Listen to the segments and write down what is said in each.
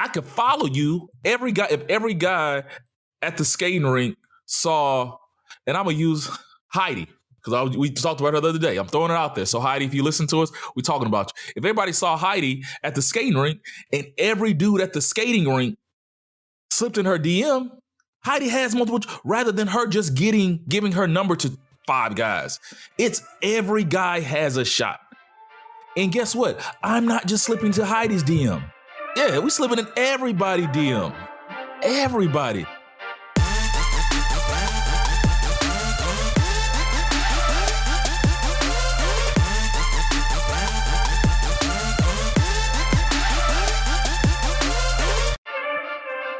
I could follow you. If every guy at the skating rink saw, and I'm gonna use Heidi because we talked about her the other day. I'm throwing it out there. So Heidi, if you listen to us, we're talking about you. If everybody saw Heidi at the skating rink and every dude at the skating rink slipped in her DM, Heidi has multiple, rather than her just giving her number to 5 guys. It's every guy has a shot. And guess what? I'm not just slipping to Heidi's DM. Yeah, we slipping in everybody's DM. Everybody.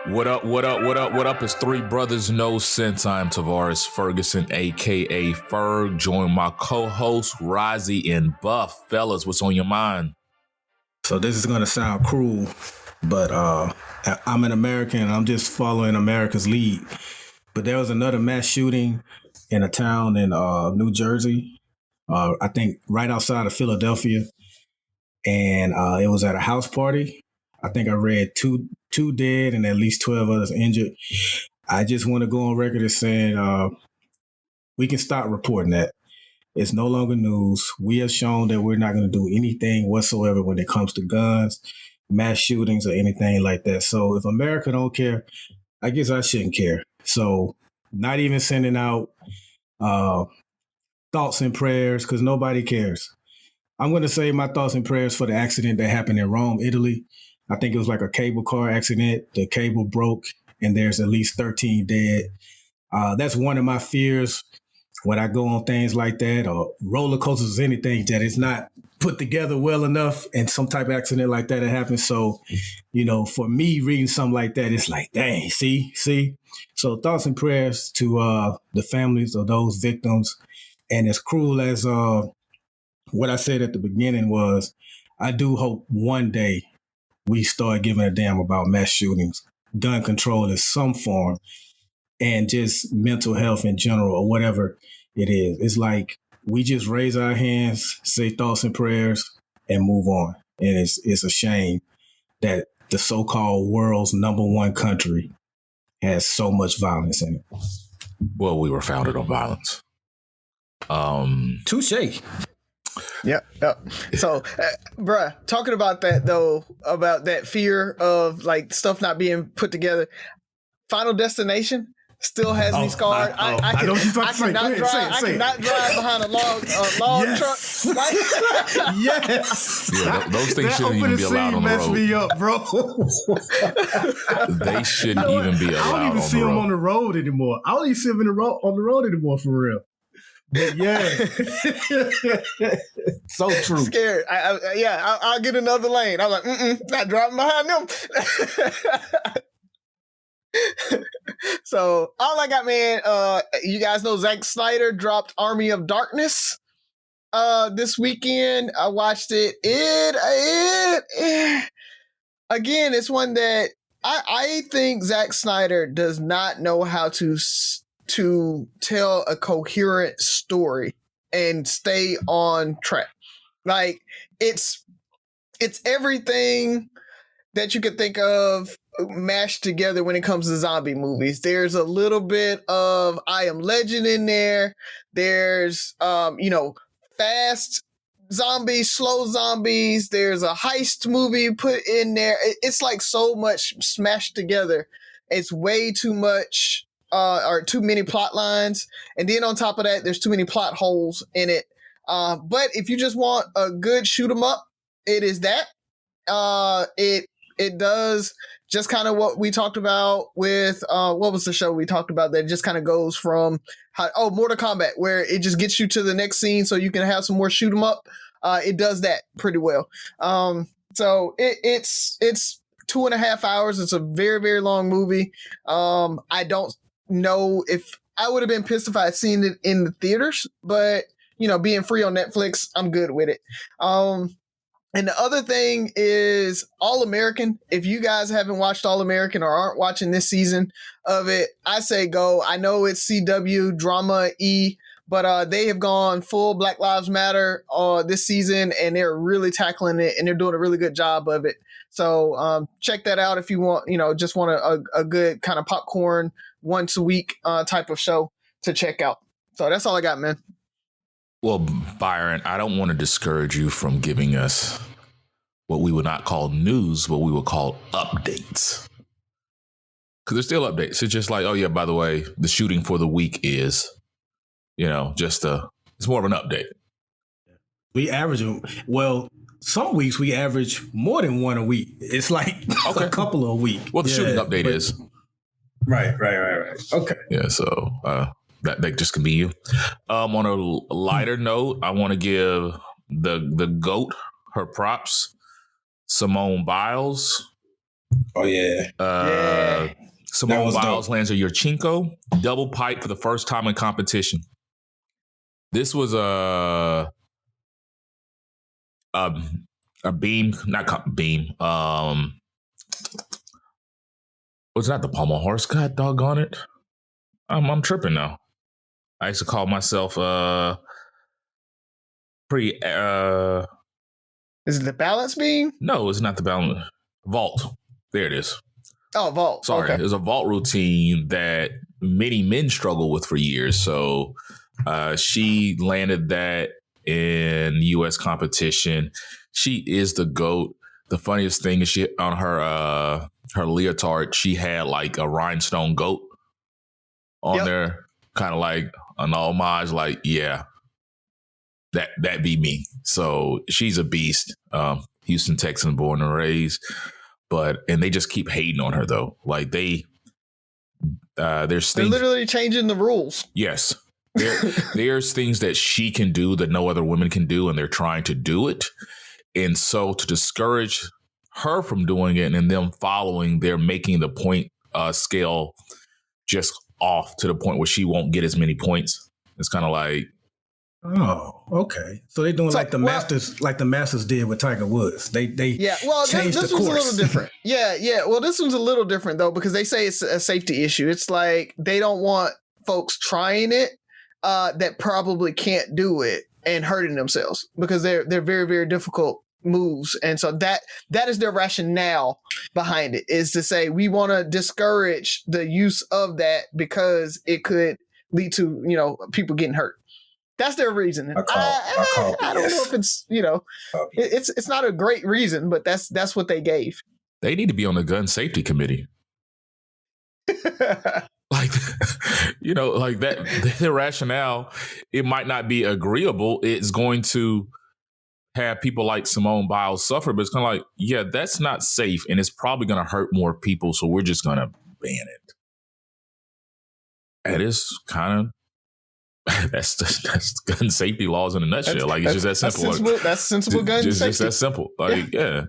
What up? It's Three Brothers No Sense. I'm Tavares Ferguson, a.k.a. Ferg. Join my co-host, Rozzy and Buff. Fellas, what's on your mind? So this is going to sound cruel, but I'm an American and I'm just following America's lead. But there was another mass shooting in a town in New Jersey, I think right outside of Philadelphia. And it was at a house party. I think I read two dead and at least 12 others injured. I just want to go on record as saying we can stop reporting that. It's no longer news. We have shown that we're not going to do anything whatsoever when it comes to guns, mass shootings, or anything like that. So if America don't care, I guess I shouldn't care. So not even sending out thoughts and prayers because nobody cares. I'm going to say my thoughts and prayers for the accident that happened in Rome, Italy. I think it was like a cable car accident. The cable broke and there's at least 13 dead. That's one of my fears when I go on things like that or roller coasters or anything that it's not put together well enough and some type of accident like that happens. So, for me reading something like that, it's like, dang, see? So thoughts and prayers to the families of those victims. And as cruel as what I said at the beginning was, I do hope one day we start giving a damn about mass shootings, gun control in some form, and just mental health in general or whatever it is. It's like we just raise our hands, say thoughts and prayers, and move on. And it's a shame that the so-called world's number one country has so much violence in it. Well, we were founded on violence. Touche. Yep. So, bruh, talking about that though, about that fear of like stuff not being put together. Final Destination still has me scarred. I cannot drive behind a log yes. truck. Yes. Yeah, those things shouldn't even be allowed on the road. Me up, bro. They shouldn't even be allowed. I don't even see them on the road anymore. I don't even see them on the road anymore for real. But yeah, so true. Scared. I'll get another lane. I'm like, not driving behind them. So all I got, man. You guys know Zack Snyder dropped Army of Darkness this weekend. I watched it. Again, it's one that I think Zack Snyder does not know how to tell a coherent story and stay on track. Like it's everything that you could think of mashed together when it comes to zombie movies. There's a little bit of I Am Legend in there. There's fast zombies, slow zombies. There's a heist movie put in there. It's like so much smashed together. It's way too much or too many plot lines. And then on top of that, there's too many plot holes in it. But if you just want a good shoot 'em up, it is that. It does just kind of what we talked about with what was the show we talked about that just kind of goes from Mortal Kombat, where it just gets you to the next scene so you can have some more shoot 'em up. It does that pretty well. So it's 2.5 hours. It's a very, very long movie. I don't know if I would have been pissed if I had seen it in the theaters, but being free on Netflix, I'm good with it. And the other thing is All American. If you guys haven't watched All American or aren't watching this season of it, I say go. I know it's CW drama but they have gone full Black Lives Matter this season, and they're really tackling it, and they're doing a really good job of it. So check that out if you want, just want a good kind of popcorn once a week type of show to check out. So that's all I got, man. Well, Byron, I don't want to discourage you from giving us what we would not call news, but we would call updates. Because they're still updates. It's just like, oh yeah, by the way, the shooting for the week is, it's more of an update. We average them. Well, some weeks we average more than one a week. It's like a couple a week. Well, the shooting update is. Right. Okay. Yeah, so that just can be you. On a lighter note, I want to give the GOAT her props. Simone Biles. Oh yeah. Simone Biles lands a Yurchenko double pipe for the first time in competition. This was a beam, not beam. Was not the pommel horse? God doggone it! I'm tripping now. I used to call myself pretty. Is it the balance beam? No, it's not the balance. Vault. There it is. Oh, vault. Sorry, okay. It's a vault routine that many men struggle with for years. So she landed that in U.S. competition. She is the GOAT. The funniest thing is she on her leotard, she had like a rhinestone goat on there, kind of like an homage. Like, yeah, that be me. So she's a beast. Houston Texan, born and raised. And they just keep hating on her though. Like they're literally changing the rules. Yes. There's things that she can do that no other women can do, and they're trying to do it. And so to discourage her from doing it and them following, they're making the point scale just off to the point where she won't get as many points. It's kind of like, oh, okay. So they're doing like the Masters did with Tiger Woods. They changed this the was course. a little different. Yeah. Well, this one's a little different though, because they say it's a safety issue. It's like they don't want folks trying it that probably can't do it and hurting themselves, because they're very, very difficult moves. And so that is their rationale behind it, is to say we want to discourage the use of that because it could lead to people getting hurt. That's their reason. I don't know if it's it's not a great reason, but that's what they gave. They need to be on the gun safety committee. Like, like that, their rationale, it might not be agreeable. It's going to have people like Simone Biles suffer, but it's kind of like, yeah, that's not safe, and it's probably going to hurt more people, so we're just going to ban it. That is kind of, that's gun safety laws in a nutshell. Like, it's just that simple. That's sensible gun safety. Just that simple. Like, yeah.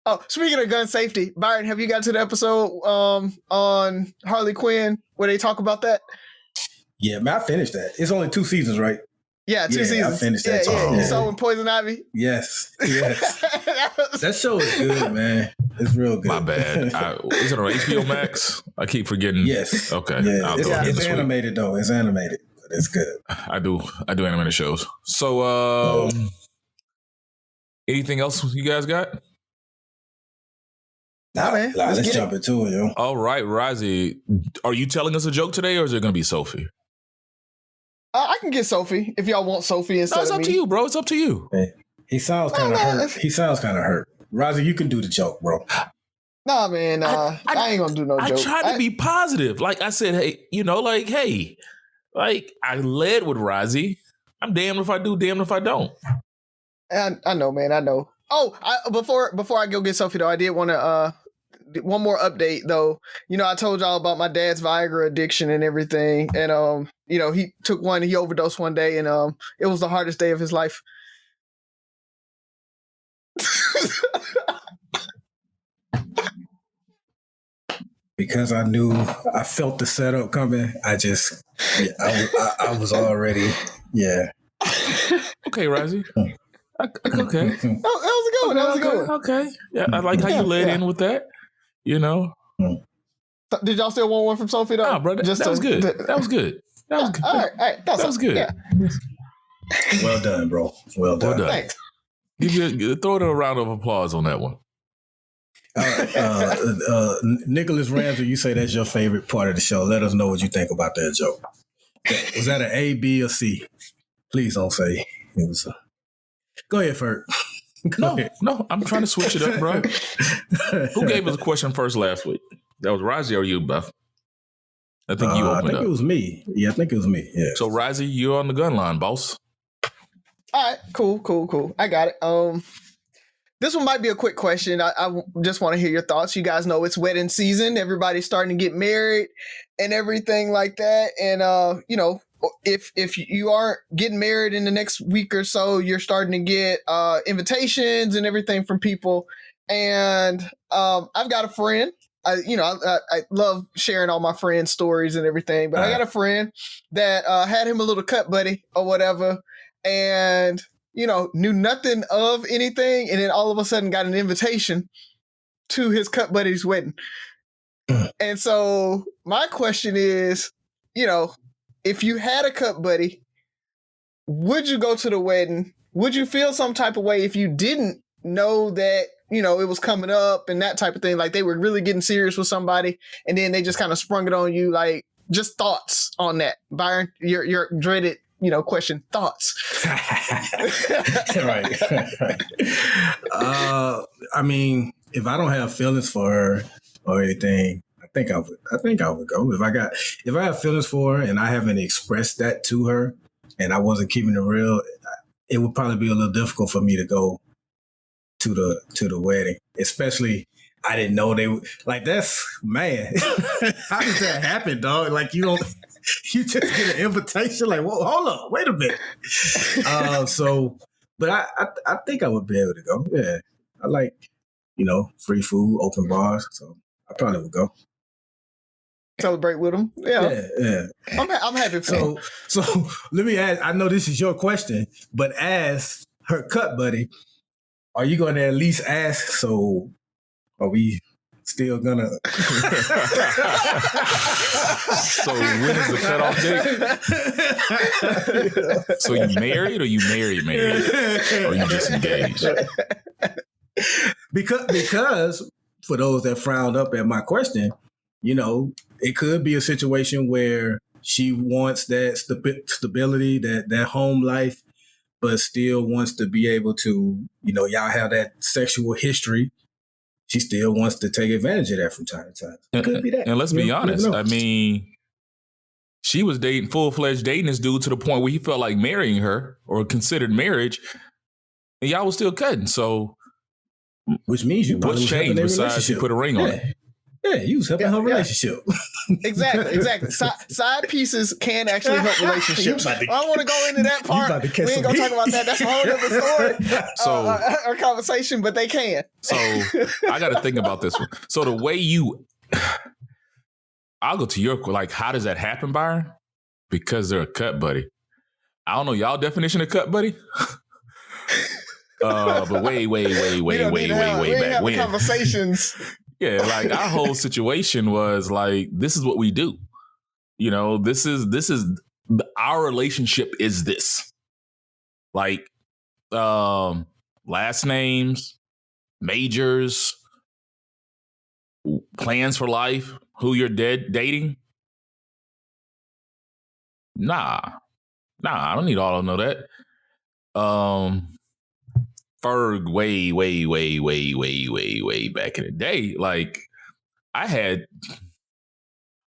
Oh, speaking of gun safety, Byron, have you got to the episode on Harley Quinn where they talk about that? Yeah, man, I finished that. It's only 2 seasons, right? Yeah, 2 seasons. I finished that. Yeah. You saw with Poison Ivy? Yes. That show is good, man. It's real good. My bad. Is it on HBO Max? I keep forgetting. Yes. Okay. Yeah, it's animated though. It's animated, but it's good. I do animated shows. So, anything else you guys got? Nah, man. Let's jump into it, yo. All right, Razi, are you telling us a joke today, or is it going to be Sophie? I can get Sophie if y'all want Sophie instead of me. It's up to you, bro. It's up to you. Hey, he sounds kind of hurt. He sounds kind of hurt. Razi, you can do the joke, bro. Nah, man. I ain't going to do no joke. I tried to be positive. Like I said, hey, I led with Razi. I'm damned if I do, damned if I don't. I know, man. I know. Oh, before I go get Sophie though, I did want to one more update though. I told y'all about my dad's Viagra addiction and everything, and he took one. He overdosed one day, and it was the hardest day of his life. Because I felt the setup coming. I was already Okay, Razi. Okay. Oh, that was a good one. Okay. Yeah, I like how you led in with that. Did y'all still want one from Sophie though? Nah, bro. That was good. That was good. That was good. All right. That was good. Yeah. Well done, bro. Well done. Thanks. Throw it a round of applause on that one. Nicholas Ramsey, you say that's your favorite part of the show. Let us know what you think about that joke. Was that an A, B, or C? Please don't say it was. Go ahead, Ferg. No, I'm trying to switch it up, bro. Who gave us a question first last week? That was Razi or you, Beth? I think you opened up. I think it was me. Yeah, I think it was me. Yeah. So, Razi, you're on the gun line, boss. All right, cool. I got it. This one might be a quick question. I just want to hear your thoughts. You guys know it's wedding season. Everybody's starting to get married and everything like that. And if you aren't getting married in the next week or so, you're starting to get invitations and everything from people. And I've got a friend. I love sharing all my friends' stories and everything, but I got a friend that had him a little cut buddy or whatever, and knew nothing of anything, and then all of a sudden got an invitation to his cut buddy's wedding. And so my question is, if you had a cut buddy, would you go to the wedding? Would you feel some type of way if you didn't know that, it was coming up and that type of thing? Like they were really getting serious with somebody and then they just kind of sprung it on you. Like just thoughts on that, Byron, your dreaded, question, thoughts. Right. I mean, if I don't have feelings for her or anything, I think I would go. If I have feelings for her and I haven't expressed that to her and I wasn't keeping it real, it would probably be a little difficult for me to go to the wedding. Especially I didn't know they would, like, that's, man. How does that happen, dog? Like you just get an invitation, like, whoa, hold up, wait a minute. But I think I would be able to go. Yeah. I like, free food, open bars. So I probably would go. Celebrate with them. Yeah. I'm happy for you. So let me ask, I know this is your question, but as her cut buddy, are you going to at least ask, so are we still gonna? So when is the cutoff date? So you married or you married? Or you just engaged? Because for those that frowned up at my question, it could be a situation where she wants that stability, that home life, but still wants to be able to, y'all have that sexual history. She still wants to take advantage of that from time to time. It could be that. And let's be honest. I mean, she was full-fledged dating this dude to the point where he felt like marrying her or considered marriage, and y'all was still cutting. So, which means you what's changed besides you put a ring on it? Yeah, you was helping her relationship. Exactly. Side pieces can actually help relationships. I don't want to go into that part. We ain't gonna talk about that. That's a whole other story or conversation, but they can. So I got to think about this one. So the way I'll go to your, like, how does that happen, Byron? Because they're a cut buddy. I don't know y'all definition of cut buddy. But way back when. Conversations. Yeah, like our whole situation was like, this is what we do. This is our relationship is this. Like, last names, majors, plans for life, who you're dating. Nah, I don't need all to know that. Ferg, way back in the day, like I had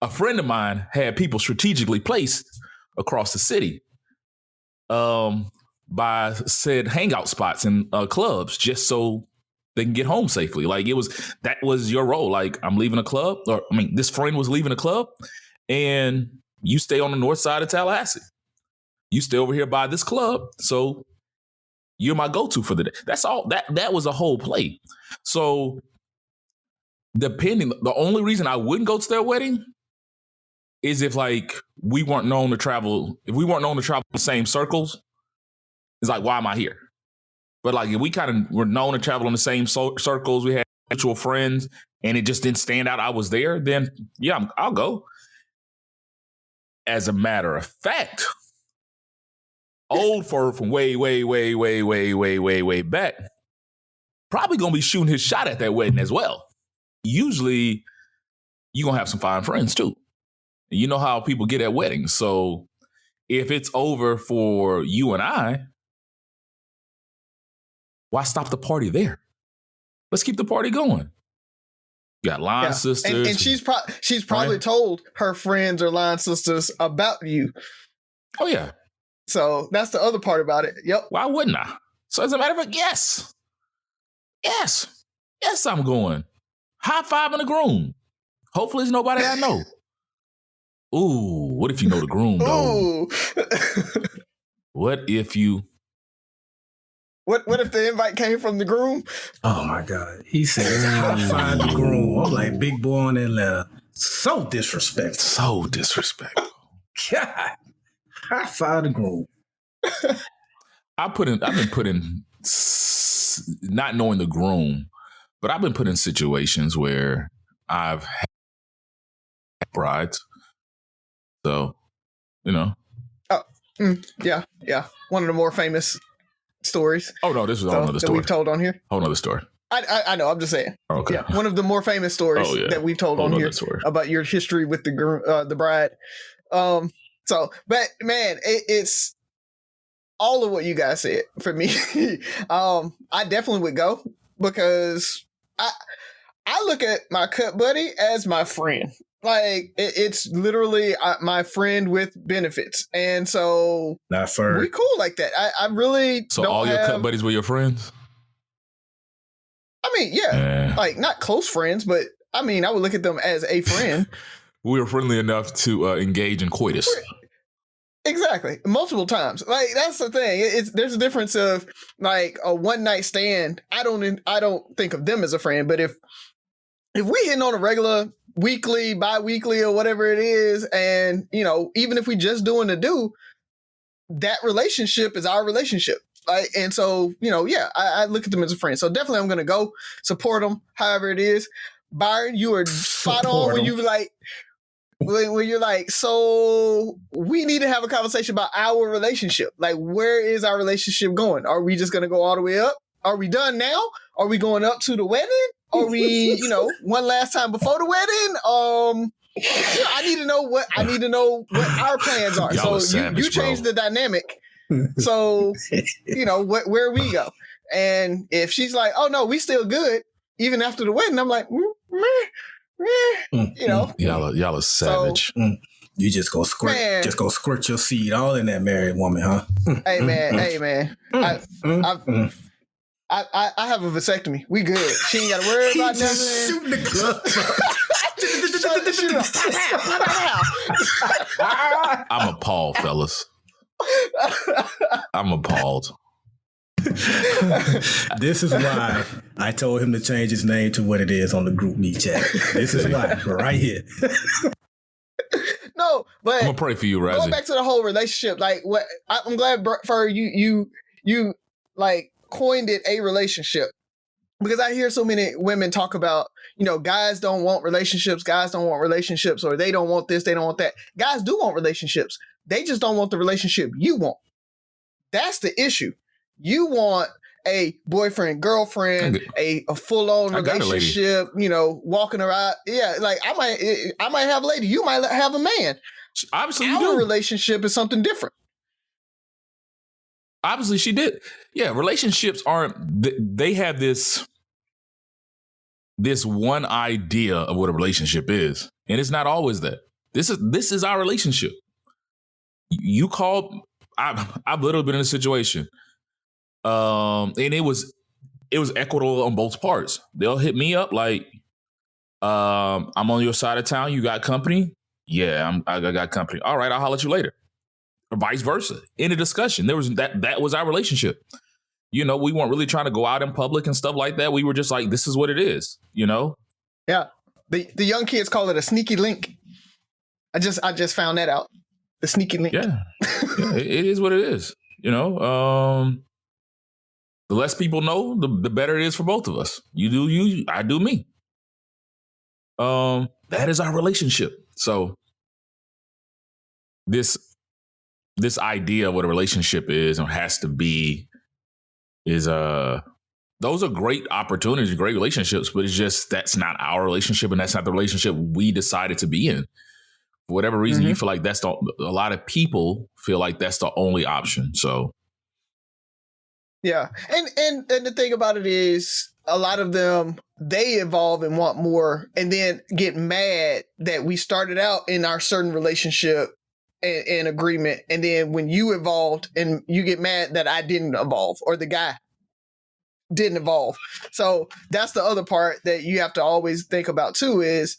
a friend of mine had people strategically placed across the city by said hangout spots and clubs just so they can get home safely. Like that was your role. Like I'm leaving a club, this friend was leaving a club and you stay on the north side of Tallahassee. You stay over here by this club. So you're my go-to for the day. That's all. That was a whole play. So the only reason I wouldn't go to their wedding is if like we weren't known to travel. If we weren't known to travel the same circles, it's like, why am I here? But like if we kind of were known to travel in the same circles, we had mutual friends, and it just didn't stand out I was there, then yeah, I'll go. As a matter of fact, old from way back, probably gonna be shooting his shot at that wedding as well. Usually, you're gonna have some fine friends too. And you know how people get at weddings. So if it's over for you and I, why stop the party there? Let's keep the party going. You got line sisters. And she's probably told her friends or line sisters about you. Oh, yeah. So that's the other part about it. Yep. Why wouldn't I? So as a matter of fact, yes. Yes, I'm going. High-fiving the groom. Hopefully it's nobody I know. Ooh, what if you know the groom, though? Ooh. What if you... What if the invite came from the groom? Oh my God. He said, high five the groom. I'm like, big boy on that letter. So disrespectful. So disrespectful. God. High five the groom. I've been put in, not knowing the groom, but I've been put in situations where I've had brides. So, you know. Oh, yeah. One of the more famous stories. Oh no, this is another story that we've told on here. Whole another story. I know. I'm just saying. Okay. Yeah, one of the more famous stories that we've told on here about your history with the bride. But man, it's all of what you guys said for me. I definitely would go because I look at my cut buddy as my friend. Like it's literally my friend with benefits, and so not for we cool like that. I really so don't all your cut buddies were your friends. I mean, yeah, like not close friends, but I mean, I would look at them as a friend. We were friendly enough to engage in coitus. Exactly, multiple times. Like that's the thing. There's a difference of like a one night stand. I don't think of them as a friend, but if we hitting on a regular weekly, bi-weekly, or whatever it is, and even if we just doing the do, that relationship is our relationship. And so I look at them as a friend. So definitely I'm gonna go support them however it is. Byron, you are spot on when you like when you're like, so we need to have a conversation about our relationship. Like, where is our relationship going? Are we just gonna go all the way up? Are we done now? Are we going up to the wedding? Are we, one last time before the wedding? I need to know what our plans are. Y'all so savage, you change the dynamic. So, where we go. And if she's like, oh no, we still good, even after the wedding, I'm like, Y'all are savage. So, you just go squirt your seed all in that married woman, huh? Hey man. I have a vasectomy. We good. She ain't got to worry about nothing. Shooting the club. I'm appalled, fellas. I'm appalled. This is why I told him to change his name to what it is on the group me chat. This is why, right here. No, but I'm gonna pray for you, Razzie. Going back to the whole relationship, like what I'm glad for you like coined it a relationship, because I hear so many women talk about, guys don't want relationships, or they don't want this, they don't want that. Guys do want relationships. They just don't want the relationship you want. That's the issue. You want a boyfriend, girlfriend, a full-on relationship, walking around. Yeah, like I might have a lady, you might have a man. Obviously, our relationship is something different. Obviously, she did. Yeah, relationships aren't. They have this one idea of what a relationship is, and it's not always that. This is our relationship. You called. I've literally been in a situation, and it was equitable on both parts. They'll hit me up like, "I'm on your side of town. You got company? Yeah, I got company. All right, I'll holler at you later." Or vice versa. In a discussion, there was that was our relationship. We weren't really trying to go out in public and stuff like that. We were just like, this is what it is, Yeah. The young kids call it a sneaky link. I just found that out. The sneaky link. Yeah. It is what it is. The less people know, the better it is for both of us. You do you, I do me. That is our relationship. So this this idea of what a relationship is and has to be is those are great opportunities, great relationships, but it's just that's not our relationship and that's not the relationship we decided to be in. For whatever reason, you feel like a lot of people feel like that's the only option. So yeah. And the thing about it is a lot of them, they evolve and want more and then get mad that we started out in our certain relationship and agreement. And then when you evolved and you get mad that I didn't evolve or the guy didn't evolve. So that's the other part that you have to always think about too is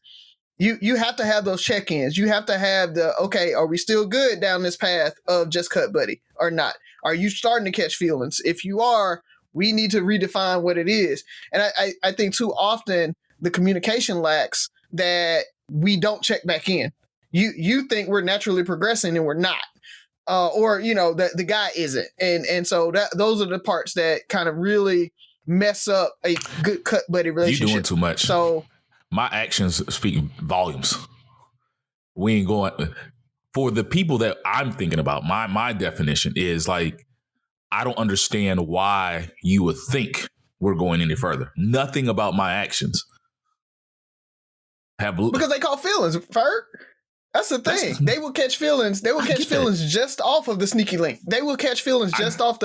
you have to have those check-ins. You have to have okay, are we still good down this path of just cut buddy or not? Are you starting to catch feelings? If you are, we need to redefine what it is. And I think too often the communication lacks that we don't check back in. You think we're naturally progressing and we're not. Or, the guy isn't. And so those are the parts that kind of really mess up a good cut buddy relationship. You're doing too much. So my actions speak volumes. We ain't going for the people that I'm thinking about. My definition is like, I don't understand why you would think we're going any further. Nothing about my actions because they call feelings, Ferg. That's the thing. They will catch feelings. They will catch feelings just off of the sneaky link. They will catch feelings just off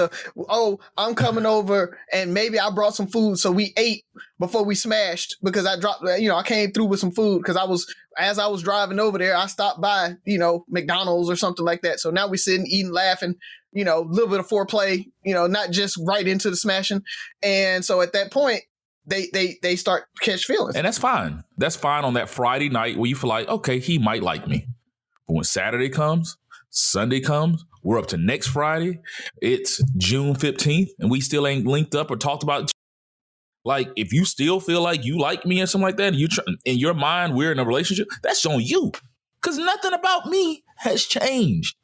I'm coming over and maybe I brought some food. So we ate before we smashed because I dropped, I came through with some food because as I was driving over there, I stopped by, McDonald's or something like that. So now we're sitting, eating, laughing, a little bit of foreplay, not just right into the smashing. And so at that point, they start to catch feelings. And that's fine. That's fine on that Friday night where you feel like, okay, he might like me. But when Saturday comes, Sunday comes, we're up to next Friday. It's June 15th and we still ain't linked up or talked about. Like, if you still feel like you like me or something like that, in your mind, we're in a relationship, that's on you. Because nothing about me has changed.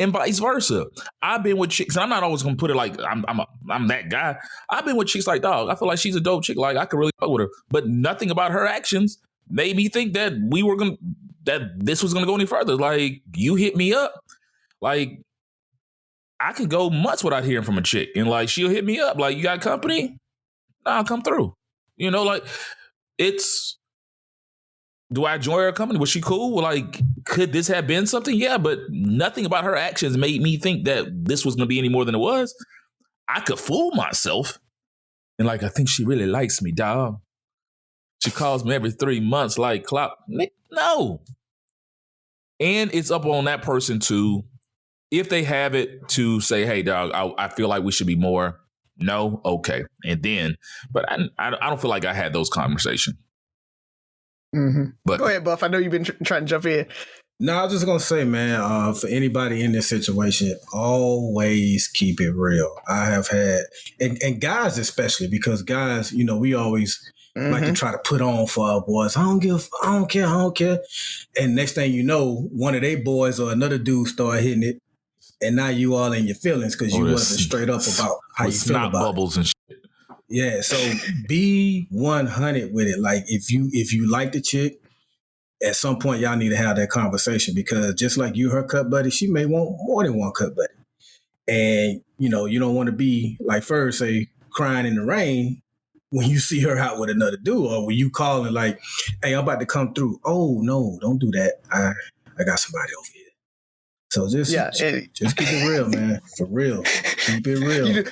And vice versa. I've been with chicks, and I'm not always gonna put it like I'm that guy. I've been with chicks like, dog, I feel like she's a dope chick. Like I could really fuck with her. But nothing about her actions made me think that this was gonna go any further. Like, you hit me up. Like, I could go months without hearing from a chick. And like she'll hit me up, like, you got company? Nah, I'll come through. Like do I enjoy her company? Was she cool? Like, could this have been something? Yeah, but nothing about her actions made me think that this was going to be any more than it was. I could fool myself. And like, I think she really likes me, dog. She calls me every 3 months, like, no. And it's up on that person to, if they have it, to say, hey, dog, I feel like we should be more. No, okay. And then, but I don't feel like I had those conversations. Mm-hmm. But go ahead, Buff. I know you've been trying to jump in. No, I was just gonna say, man, for anybody in this situation, always keep it real. I have had, and guys especially, because guys, we always like to try to put on for our boys. I don't care. And next thing you know, one of their boys or another dude start hitting it, and now you all in your feelings because you wasn't straight up about how you feel about bubbles it. And shit. Yeah, so be 100 with it. Like, if you like the chick, at some point y'all need to have that conversation, because just like you her cut buddy, she may want more than one cut buddy. And you don't want to be like Ferg say, crying in the rain when you see her out with another dude, or when you call and like, hey, I'm about to come through. Oh no, don't do that. I got somebody over here. So just keep it real, man. For real. Keep it real. You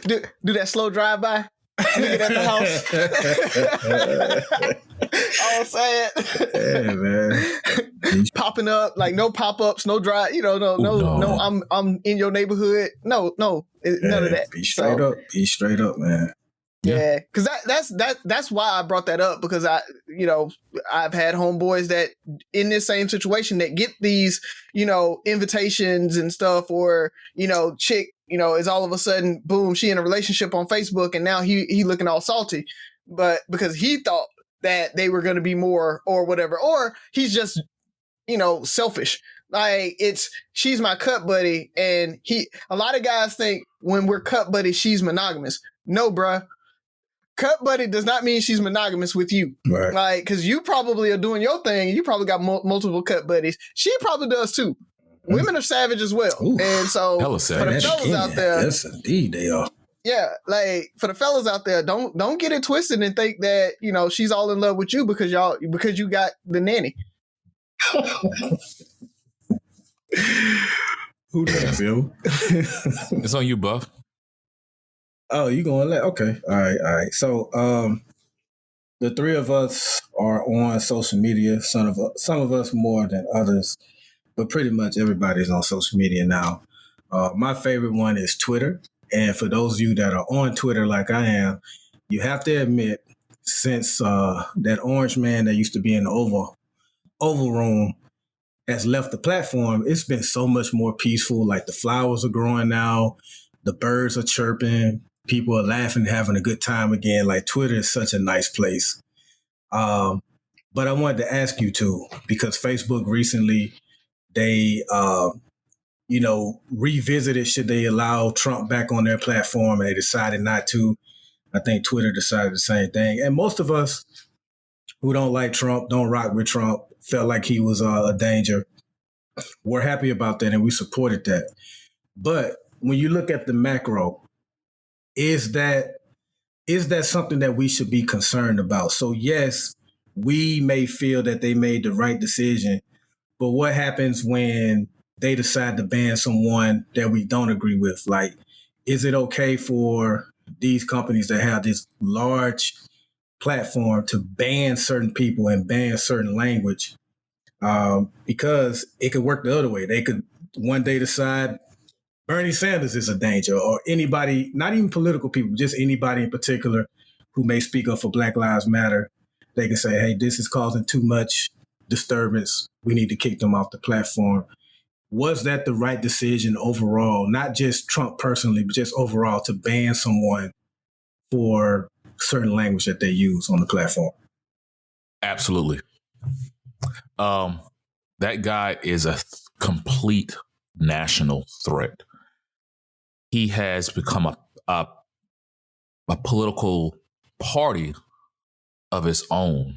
do that slow drive by. Nigga at the house. All sad. Yeah, man. Popping up, like no pop-ups, no drive, no, I'm in your neighborhood. No, none of that. Be straight up, man. Yeah, because that's why I brought that up, because I've had homeboys that in this same situation that get these, invitations and stuff, or, chick, is all of a sudden, boom, she in a relationship on Facebook, and now he looking all salty, but because he thought that they were going to be more or whatever, or he's just, selfish. Like, she's my cut buddy, and a lot of guys think when we're cut buddies, she's monogamous. No, bruh. Cut buddy does not mean she's monogamous with you. Right. Like, because you probably are doing your thing, and you probably got multiple cut buddies. She probably does too. women are savage as well. Ooh. And so Hella for the savage. fellas out there, Yes, indeed, they are. yeah, like for the fellas out there, don't get it twisted and think that, you know, she's all in love with you because you got the nanny. Who knows, yo? It's on you, Buff. Oh, you going to let? Okay. All right. So, the three of us are on social media. Some of us more than others, but pretty much everybody's on social media now. My favorite one is Twitter. And for those of you that are on Twitter like I am, you have to admit, since that orange man that used to be in the Oval Room has left the platform, it's been so much more peaceful. Like the flowers are growing now, the birds are chirping, people are laughing, having a good time again. Like Twitter is such a nice place. But I wanted to ask you too, because Facebook recently, they, revisited should they allow Trump back on their platform, and they decided not to. I think Twitter decided the same thing. And most of us who don't like Trump, don't rock with Trump, felt like he was a danger. We're happy about that and we supported that. But when you look at the macro, is that something that we should be concerned about? So yes, we may feel that they made the right decision, but what happens when they decide to ban someone that we don't agree with? Like, is it okay for these companies that have this large platform to ban certain people and ban certain language? Because it could work the other way. They could one day decide Bernie Sanders is a danger, or anybody, not even political people, just anybody in particular who may speak up for Black Lives Matter. They can say, hey, this is causing too much disturbance. We need to kick them off the platform. Was that the right decision overall? Not just Trump personally, but just overall to ban someone for certain language that they use on the platform? Absolutely. That guy is a complete national threat. He has become a political party of his own.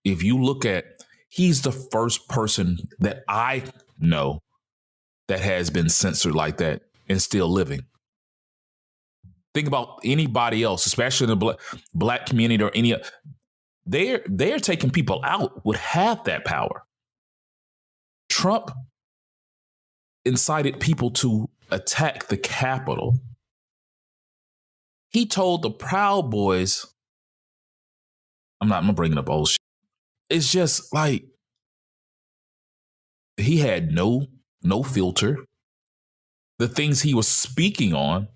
If you look at, he's the first person that I know that has been censored like that and still living. Think about anybody else, especially in the black community or any. They're taking people out with half that power. Trump incited people to attack the Capitol. He told the Proud Boys, I'm bringing up old shit. It's just like he had no filter. The things he was speaking on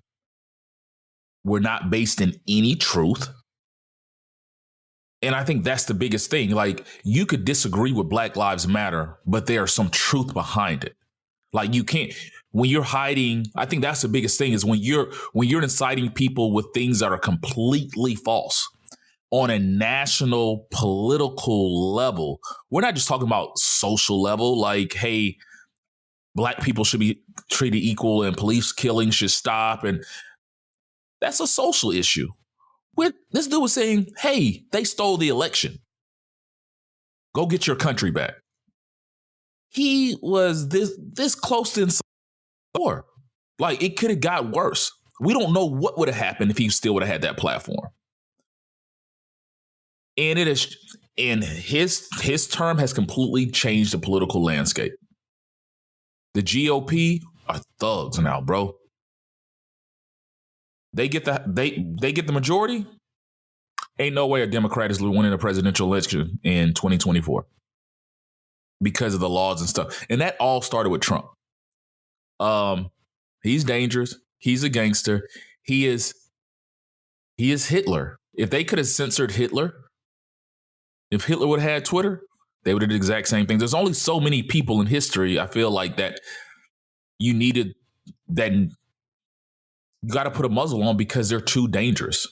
were not based in any truth. And I think that's the biggest thing. Like, you could disagree with Black Lives Matter, but there's some truth behind it. Like, you can't, when you're hiding, I think that's the biggest thing, is when you're inciting people with things that are completely false on a national political level. We're not just talking about social level, like, hey, Black people should be treated equal and police killing should stop. And that's a social issue. This dude was saying, hey, they stole the election. Go get your country back. He was this close to war. Like, it could have got worse. We don't know what would have happened if he still would have had that platform. And his term has completely changed the political landscape. The GOP are thugs now, bro. They get the majority. Ain't no way a Democrat is winning a presidential election in 2024 because of the laws and stuff. And that all started with Trump. He's dangerous. He's a gangster. He is Hitler. If they could have censored Hitler, if Hitler would have had Twitter, they would have did the exact same thing. There's only so many people in history, I feel like, that you needed, that you got to put a muzzle on because they're too dangerous.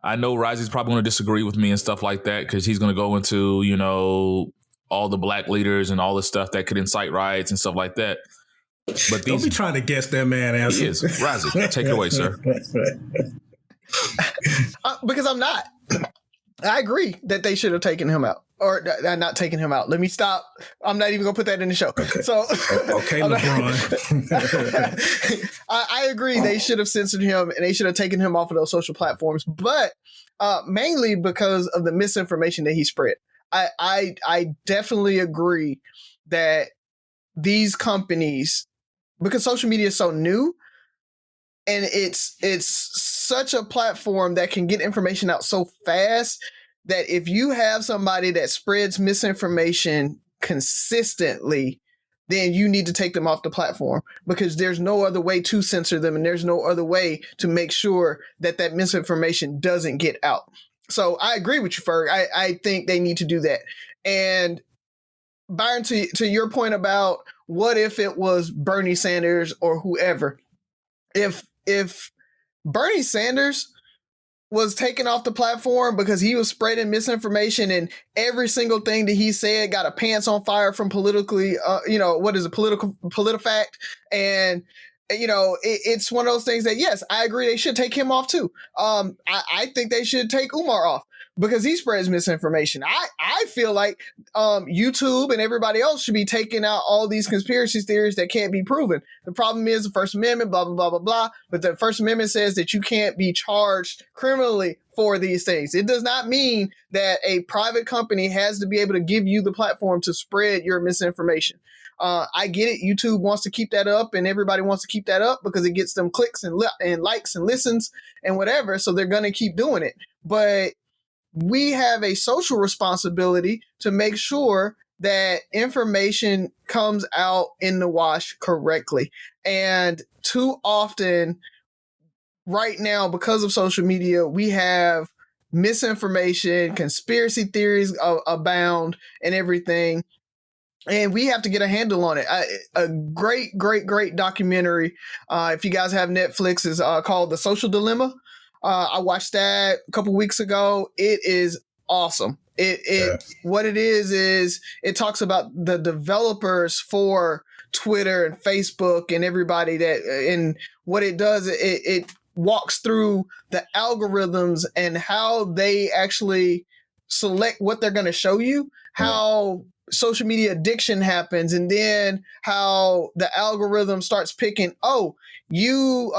I know Risey's probably going to disagree with me and stuff like that because he's going to go into, all the Black leaders and all the stuff that could incite riots and stuff like that. But don't be trying to guess that man answer. He is. Risey, take it away, sir. Because I'm not. I agree that they should have taken him out. or not taking him out. Let me stop. I'm not even gonna put that in the show. Okay. So Okay, LeBron. I agree. They should have censored him and they should have taken him off of those social platforms, but mainly because of the misinformation that he spread. I definitely agree that these companies, because social media is so new and it's such a platform that can get information out so fast, that if you have somebody that spreads misinformation consistently, then you need to take them off the platform, because there's no other way to censor them and there's no other way to make sure that that misinformation doesn't get out. So I agree with you, Ferg. I think they need to do that. And Byron, to your point about what if it was Bernie Sanders or whoever, if Bernie Sanders was taken off the platform because he was spreading misinformation and every single thing that he said got a pants on fire from politically, PolitiFact. And, it's one of those things that, yes, I agree. They should take him off too. I think they should take Umar off because he spreads misinformation. I feel like YouTube and everybody else should be taking out all these conspiracy theories that can't be proven. The problem is the First Amendment, blah, blah, blah, blah, blah. But the First Amendment says that you can't be charged criminally for these things. It does not mean that a private company has to be able to give you the platform to spread your misinformation. I get it. YouTube wants to keep that up and everybody wants to keep that up because it gets them clicks and likes and listens and whatever. So they're going to keep doing it. But we have a social responsibility to make sure that information comes out in the wash correctly. And too often right now, because of social media, we have misinformation, conspiracy theories abound and everything. And we have to get a handle on it. A great documentary, if you guys have Netflix, is called The Social Dilemma. I watched that a couple weeks ago. It is awesome. What it is it talks about the developers for Twitter and Facebook and everybody and what it does, it walks through the algorithms and how they actually select what they're going to show you, how social media addiction happens, and then how the algorithm starts picking, you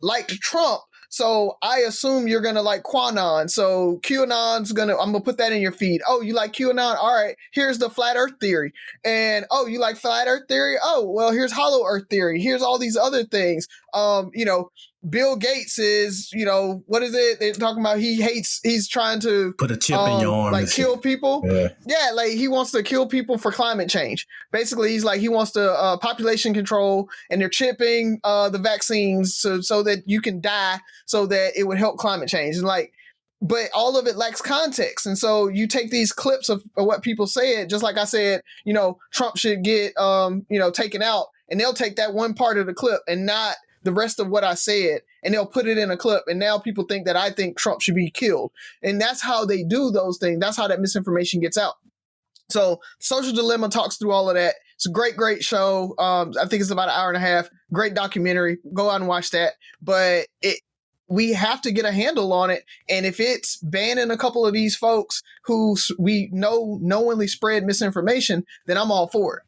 liked Trump, so I assume you're going to like QAnon. So I'm going to put that in your feed. Oh, you like QAnon? All right, here's the flat earth theory. And, you like flat earth theory? Oh, well, here's hollow earth theory. Here's all these other things. Bill Gates is, what is it? They're talking about he's trying to put a chip in your arm, like kill people. Yeah, like he wants to kill people for climate change. Basically, he wants to population control, and they're chipping the vaccines so that you can die, so that it would help climate change. And but all of it lacks context. And so you take these clips of what people said, just like I said, Trump should get taken out, and they'll take that one part of the clip and not the rest of what I said, and they'll put it in a clip. And now people think that I think Trump should be killed. And that's how they do those things. That's how that misinformation gets out. So Social Dilemma talks through all of that. It's a great show. I think it's about an hour and a half. Great documentary. Go out and watch that. But we have to get a handle on it. And if it's banning a couple of these folks who we know knowingly spread misinformation, then I'm all for it.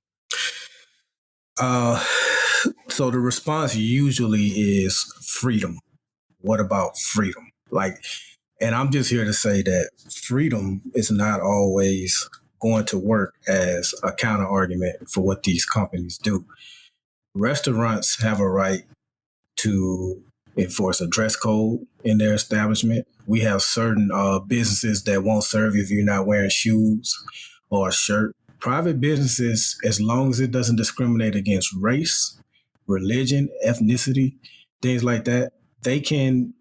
So the response usually is freedom. What about freedom? And I'm just here to say that freedom is not always going to work as a counter argument for what these companies do. Restaurants have a right to enforce a dress code in their establishment. We have certain businesses that won't serve you if you're not wearing shoes or a shirt. Private businesses, as long as it doesn't discriminate against race, religion, ethnicity, things like that, they can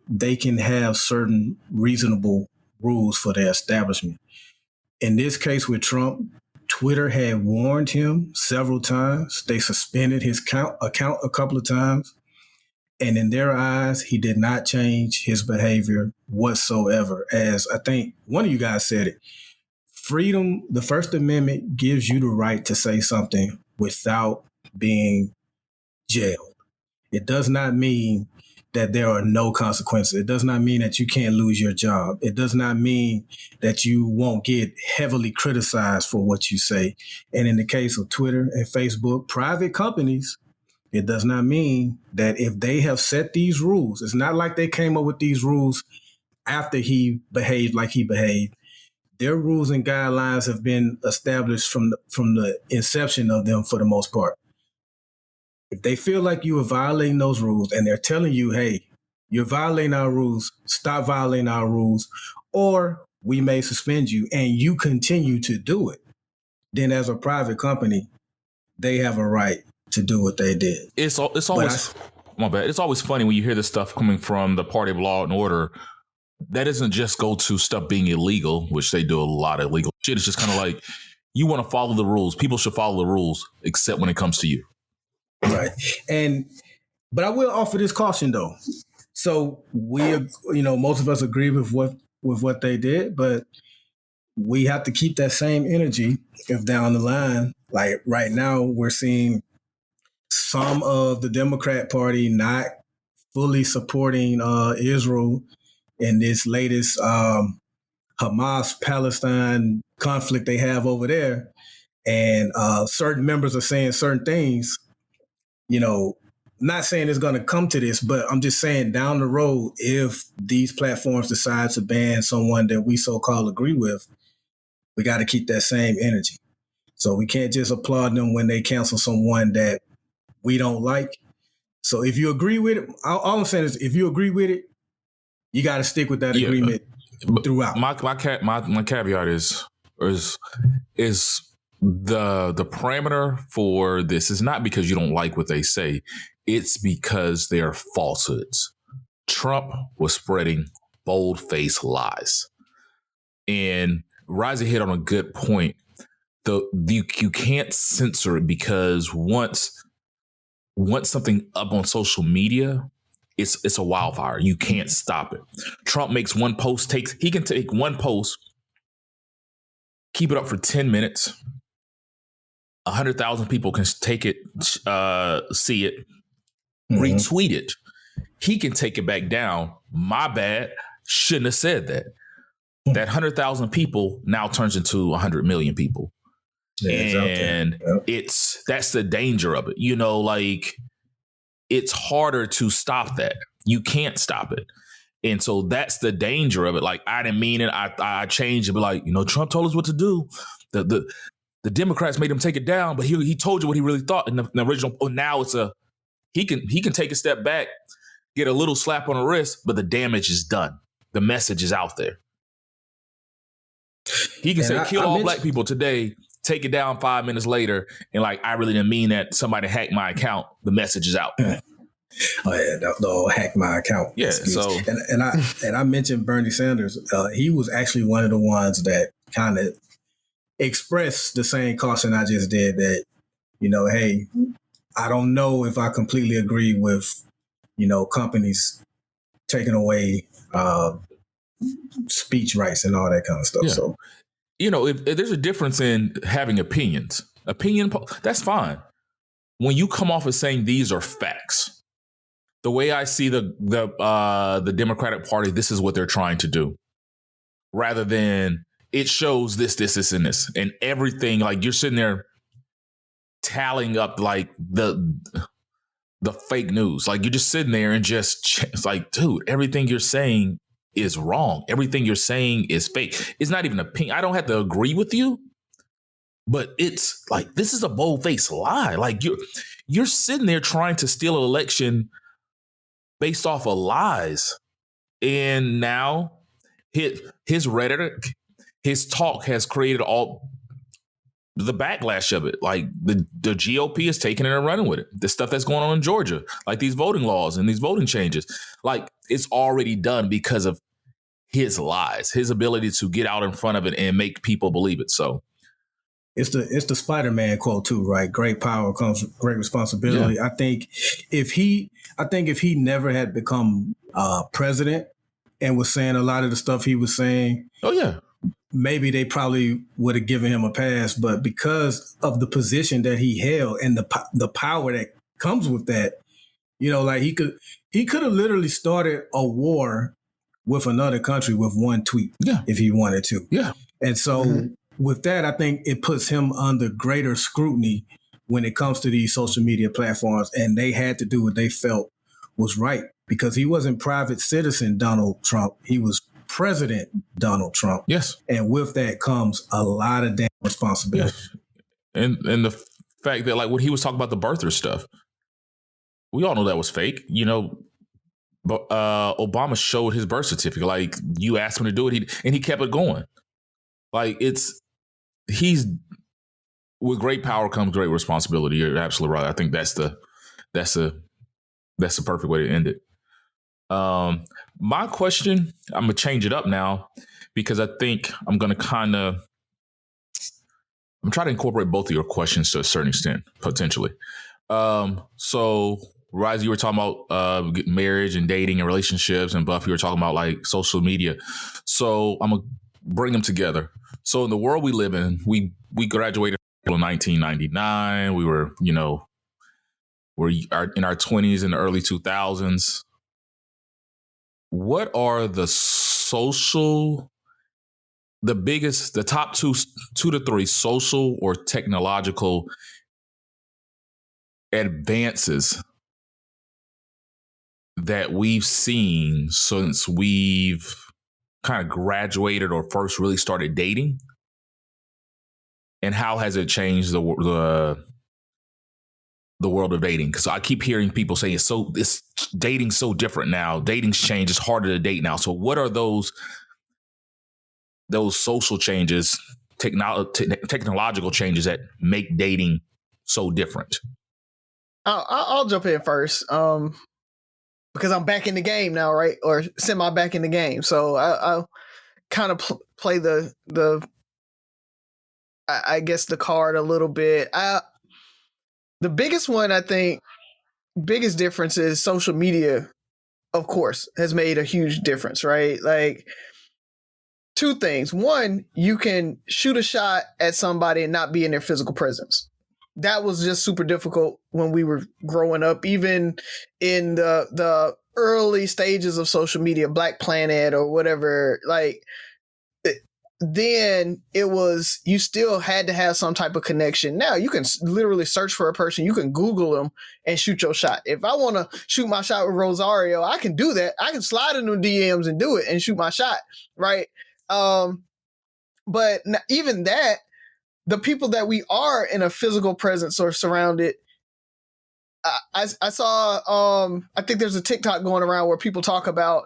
have certain reasonable rules for their establishment. In this case with Trump, Twitter had warned him several times. They suspended his account a couple of times. And in their eyes, he did not change his behavior whatsoever. As I think one of you guys said it, freedom, the First Amendment gives you the right to say something without being jailed. It does not mean that there are no consequences. It does not mean that you can't lose your job. It does not mean that you won't get heavily criticized for what you say. And in the case of Twitter and Facebook, private companies, it does not mean that if they have set these rules, it's not like they came up with these rules after he behaved like he behaved. Their rules and guidelines have been established from the inception of them for the most part. If they feel like you are violating those rules and they're telling you, hey, you're violating our rules, stop violating our rules, or we may suspend you, and you continue to do it, then as a private company, they have a right to do what they did. It's always my bad. It's always funny when you hear this stuff coming from the party of law and order. That doesn't just go to stuff being illegal, which they do a lot of illegal shit. It's just kind of like, you want to follow the rules. People should follow the rules, except when it comes to you. Right. But I will offer this caution though. So most of us agree with what they did, but we have to keep that same energy if down the line, like right now, we're seeing some of the Democrat Party not fully supporting Israel in this latest Hamas-Palestine conflict they have over there. And certain members are saying certain things. Not saying it's going to come to this, but I'm just saying down the road, if these platforms decide to ban someone that we so-called agree with, we got to keep that same energy. So we can't just applaud them when they cancel someone that we don't like. So if you agree with it, all I'm saying is if you agree with it, you got to stick with that agreement throughout. My caveat is the parameter for this is not because you don't like what they say. It's because they are falsehoods. Trump was spreading bold-faced lies. And Rising hit on a good point. You can't censor it because once something up on social media, it's a wildfire. You can't stop it. Trump makes one post, he can take one post, keep it up for 10 minutes. 100,000 people can take it, see it, retweet it. He can take it back down. My bad. Shouldn't have said that. That 100,000 people now turns into 100 million people. Yeah, and that's the danger of it. It's harder to stop that. You can't stop it. And so that's the danger of it. Like, I didn't mean it. I changed it. But Trump told us what to do. The Democrats made him take it down, but he told you what he really thought in the original. Oh, now he can take a step back, get a little slap on the wrist, but the damage is done. The message is out there. He can say, kill all black people today, take it down 5 minutes later, and I really didn't mean that. Somebody hacked my account. The message is out. Oh yeah, they'll hack my account. Yeah. So I mentioned Bernie Sanders. He was actually one of the ones that kind of expressed the same caution I just did. That hey, I don't know if I completely agree with companies taking away speech rights and all that kind of stuff. Yeah. So if there's a difference in having opinions, that's fine. When you come off as saying these are facts, the way I see the Democratic Party, this is what they're trying to do, rather than it shows this, and this, and everything. Like, you're sitting there tallying up the fake news. Like, you're just sitting there and it's like, dude, everything you're saying is wrong. Everything you're saying is fake. It's not even opinion. I don't have to agree with you, but it's like, this is a bold-faced lie. Like, you're sitting there trying to steal an election based off of lies. And now his rhetoric, his talk has created all the backlash of it. Like, the GOP is taking it and running with it. The stuff that's going on in Georgia, like these voting laws and these voting changes, like, it's already done because of his lies, his ability to get out in front of it and make people believe it. So it's the Spider-Man quote too, right? Great power comes with great responsibility. Yeah. I think if he never had become president and was saying a lot of the stuff he was saying, maybe they probably would have given him a pass. But because of the position that he held and the power that comes with that, You know, like he could have literally started a war with another country with one tweet, if he wanted to. Yeah. And so with that, I think it puts him under greater scrutiny when it comes to these social media platforms, and they had to do what they felt was right, because he wasn't private citizen Donald Trump. He was President Donald Trump. Yes. And with that comes a lot of damn responsibility. Yes. And the fact that, like, when he was talking about the birther stuff, we all know that was fake, you know, but Obama showed his birth certificate. Like, you asked him to do it, and he kept it going. Like, he's with great power comes great responsibility. You're absolutely right. I think that's the perfect way to end it. My question, I'm gonna change it up now, because I think I'm gonna trying to incorporate both of your questions to a certain extent, potentially. So Rise, you were talking about marriage and dating and relationships, and Buff, you were talking about like social media. So I'm gonna bring them together. So in the world we live in, we graduated in 1999. We were, you know, we're in our 20s in the early 2000s. What are the top two to three social or technological advances that we've seen since we've kind of graduated or first really started dating? And how has it changed the world of dating? Because I keep hearing people say it's dating's so different now. Dating's changed. It's harder to date now. So what are those social changes, technological changes that make dating so different? I'll jump in first, because I'm back in the game now, right? Or semi back in the game. So I'll kind of play the I guess the card a little bit. The biggest one, I think, biggest difference is social media, of course, has made a huge difference, right? Like, two things. One, you can shoot a shot at somebody and not be in their physical presence. That was just super difficult when we were growing up, even in the early stages of social media, Black Planet or whatever. Like, then it was, you still had to have some type of connection. Now you can literally search for a person, you can Google them and shoot your shot. If I want to shoot my shot with Rosario, I can do that. I can slide in the DMs and do it and shoot my shot, right? But even that, the people that we are in a physical presence or surrounded, I saw, I think there's a TikTok going around where people talk about,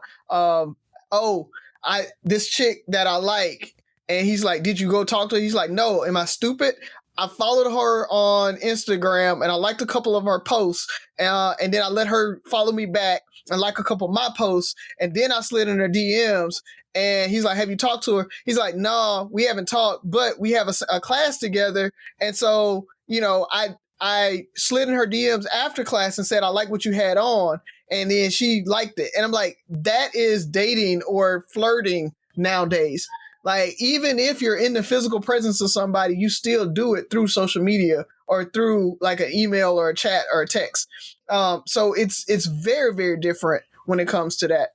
this chick that I like, and he's like, did you go talk to her? He's like, no, am I stupid? I followed her on Instagram and I liked a couple of her posts, and then I let her follow me back and like a couple of my posts, and then I slid in her DMs. And he's like, have you talked to her? He's like, no, we haven't talked, but we have a class together. And so, you know, I slid in her DMs after class and said, I like what you had on. And then she liked it. And I'm like, that is dating or flirting nowadays. Like, even if you're in the physical presence of somebody, you still do it through social media or through like an email or a chat or a text. So it's very, very different when it comes to that.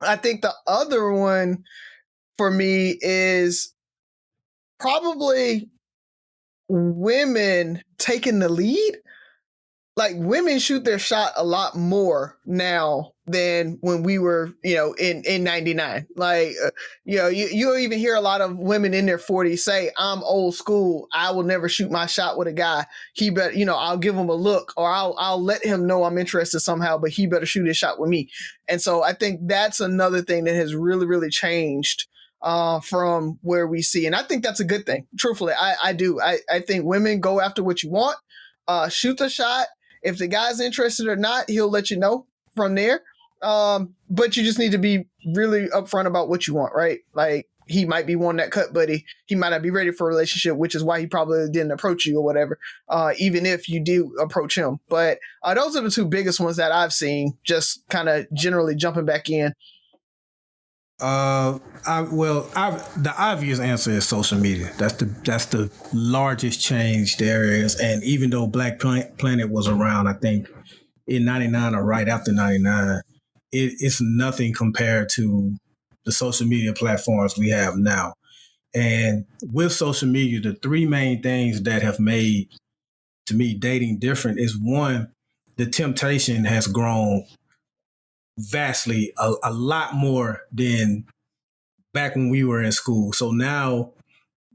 I think the other one for me is probably women taking the lead. Like, women shoot their shot a lot more now than when we were, you know, in 99. Like, you know, you'll even hear a lot of women in their 40s say, I'm old school. I will never shoot my shot with a guy. He better, you know, I'll give him a look, or I'll let him know I'm interested somehow, but he better shoot his shot with me. And so I think that's another thing that has really, really changed from where we see. And I think that's a good thing. Truthfully, I do. I think women go after what you want, shoot the shot. If the guy's interested or not, he'll let you know from there. But you just need to be really upfront about what you want, right? Like, he might be wanting that cut buddy. He might not be ready for a relationship, which is why he probably didn't approach you or whatever, even if you do approach him. But those are the two biggest ones that I've seen, just kind of generally jumping back in. The obvious answer is social media. That's the largest change there is. And even though Black Planet was around, I think in 99 or right after 99, it's nothing compared to the social media platforms we have now. And with social media, the three main things that have made, to me, dating different is one, the temptation has grown vastly, a lot more than back when we were in school. So now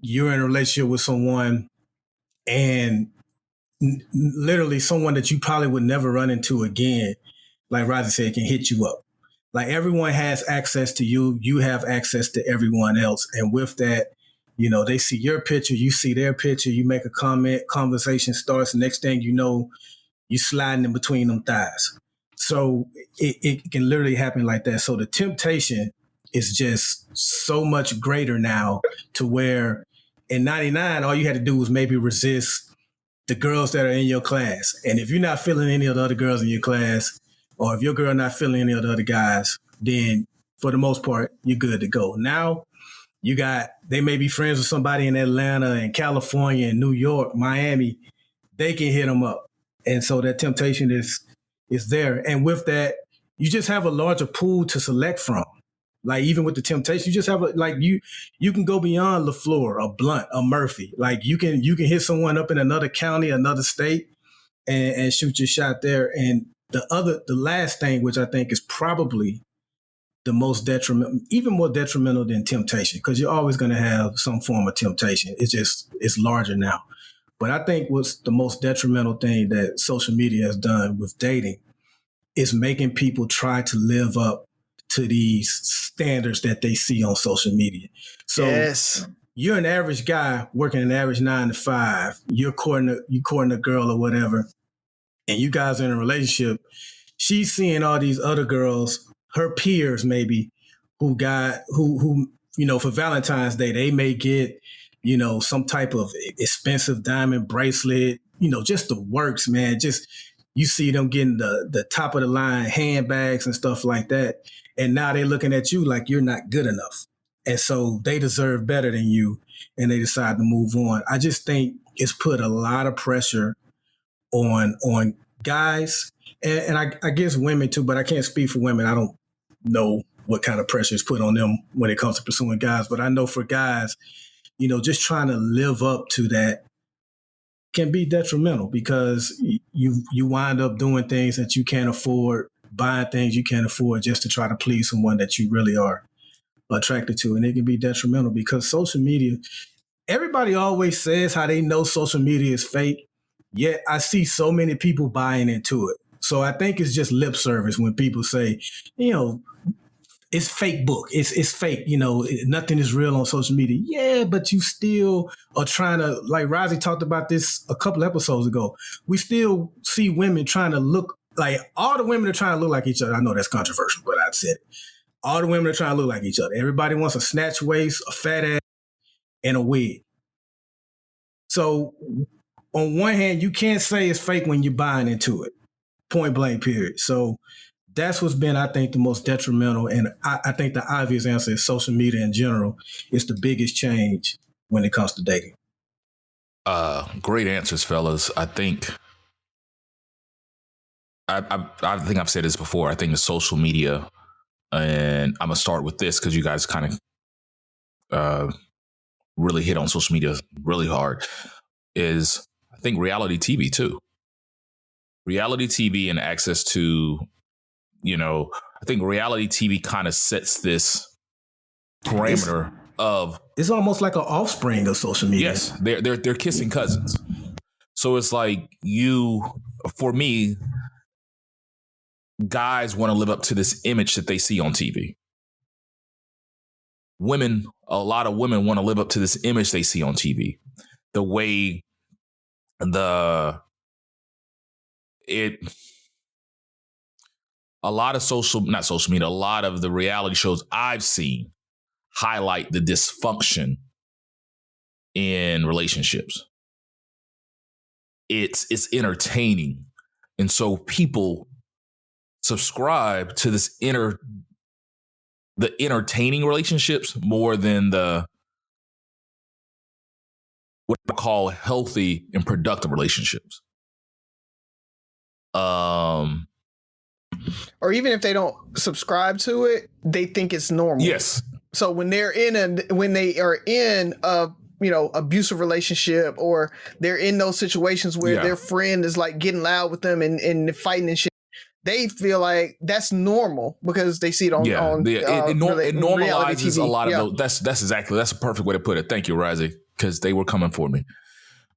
you're in a relationship with someone and literally someone that you probably would never run into again, like Roger said, can hit you up. Like everyone has access to you. You have access to everyone else. And with that, you know, they see your picture, you see their picture, you make a comment, conversation starts. Next thing you know, you sliding in between them thighs. So it can literally happen like that. So the temptation is just so much greater now, to where in 99, all you had to do was maybe resist the girls that are in your class. And if you're not feeling any of the other girls in your class, or if your girl not feeling any of the other guys, then for the most part, you're good to go. Now they may be friends with somebody in Atlanta and California and New York, Miami. They can hit them up. And so that temptation is there. And with that, you just have a larger pool to select from. Like even with the temptation, you just have you can go beyond LaFleur, a Blunt, a Murphy. Like you can hit someone up in another county, another state, and shoot your shot there. And the last thing, which I think is probably the most detrimental, even more detrimental than temptation, because you're always going to have some form of temptation. It's larger now. But I think what's the most detrimental thing that social media has done with dating is making people try to live up to these standards that they see on social media. So yes, you're an average guy working an average 9 to 5. You're courting a girl or whatever, and you guys are in a relationship. She's seeing all these other girls, her peers maybe, who you know, for Valentine's Day, they may get, you know, some type of expensive diamond bracelet, you know, just the works, man. Just you see them getting the top of the line handbags and stuff like that. And now they're looking at you like you're not good enough. And so they deserve better than you, and they decide to move on. I just think it's put a lot of pressure on guys, and I guess women too, but I can't speak for women. I don't know what kind of pressure is put on them when it comes to pursuing guys. But I know for guys, you know, just trying to live up to that can be detrimental, because you wind up doing things that you can't afford, buying things you can't afford just to try to please someone that you really are attracted to. And it can be detrimental because social media, everybody always says how they know social media is fake, yet I see so many people buying into it. So I think it's just lip service when people say, you know, it's fake book. It's fake. You know, nothing is real on social media. Yeah, but you still are trying to, like Rozzy talked about this a couple episodes ago. We still see women trying to look like, all the women are trying to look like each other. I know that's controversial, but I've said it. All the women are trying to look like each other. Everybody wants a snatch waist, a fat ass, and a wig. So on one hand, you can't say it's fake when you're buying into it. Point blank, period. So that's what's been, I think, the most detrimental. And I think the obvious answer is social media in general is the biggest change when it comes to dating. Great answers, fellas. I think I've said this before. I think the social media, and I'm going to start with this because you guys kind of really hit on social media really hard, is I think reality TV too. Reality TV and access to, you know, I think reality TV kind of sets this parameter of. It's almost like an offspring of social media. Yes, they're kissing cousins. So it's like for me, guys want to live up to this image that they see on TV. A lot of women want to live up to this image they see on TV. The way a lot of a lot of the reality shows I've seen highlight the dysfunction in relationships. It's entertaining. And so people subscribe to the entertaining relationships more than what I call healthy and productive relationships. Or even if they don't subscribe to it, they think it's normal. Yes. So when they are in a abusive relationship, or they're in those situations where their friend is like getting loud with them and fighting and shit, they feel like that's normal because they see it on it normalizes TV. a lot of those. That's a perfect way to put it. Thank you, Razzie, because they were coming for me.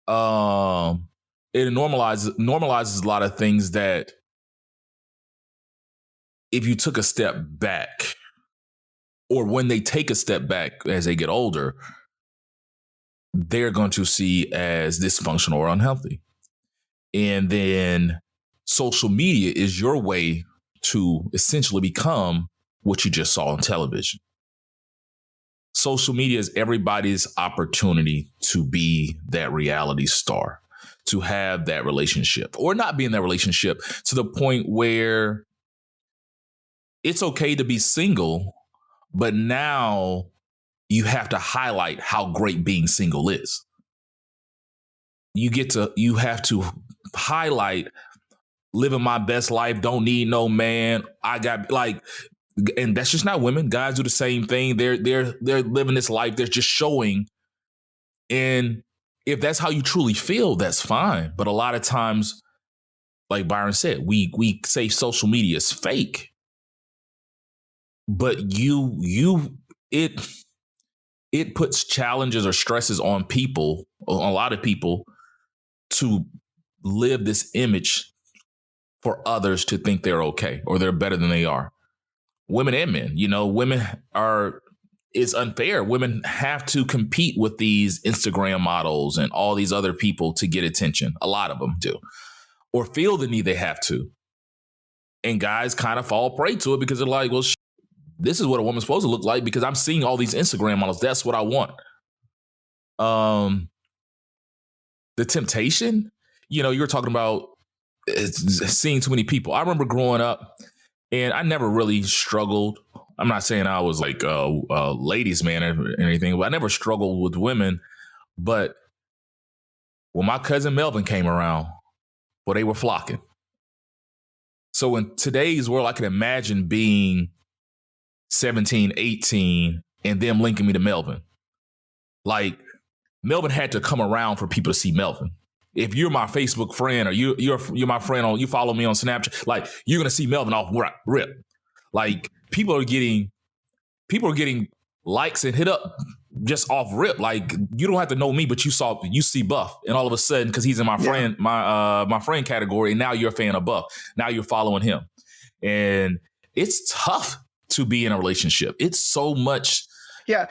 It normalizes a lot of things that if you took a step back, or when they take a step back as they get older, they're going to see as dysfunctional or unhealthy. And then social media is your way to essentially become what you just saw on television. Social media is everybody's opportunity to be that reality star, to have that relationship, or not be in that relationship, to the point where it's okay to be single, but now you have to highlight how great being single is. You have to highlight living my best life, don't need no man. I got and that's just not women. Guys do the same thing. They're living this life. They're just showing. And if that's how you truly feel, that's fine. But a lot of times, like Byron said, we say social media is fake. But it puts challenges or stresses on people, a lot of people, to live this image for others to think they're okay or they're better than they are. Women and men, it's unfair. Women have to compete with these Instagram models and all these other people to get attention. A lot of them do, or feel the need they have to. And guys kind of fall prey to it because they're like, well, this is what a woman's supposed to look like because I'm seeing all these Instagram models. That's what I want. The temptation, you were talking about seeing too many people. I remember growing up and I never really struggled. I'm not saying I was like a ladies' man or anything, but I never struggled with women. But when my cousin Melvin came around, well, they were flocking. So in today's world, I can imagine being 17, 18, and them linking me to Melvin. Like, Melvin had to come around for people to see Melvin. If you're my Facebook friend or you're my friend you follow me on Snapchat, like, you're gonna see Melvin off rip. Like, people are getting likes and hit up just off rip. Like, you don't have to know me, but you see Buff, and all of a sudden, because he's in my friend my friend category, and now you're a fan of Buff. Now you're following him, and it's tough to be in a relationship. It's so much. Yeah,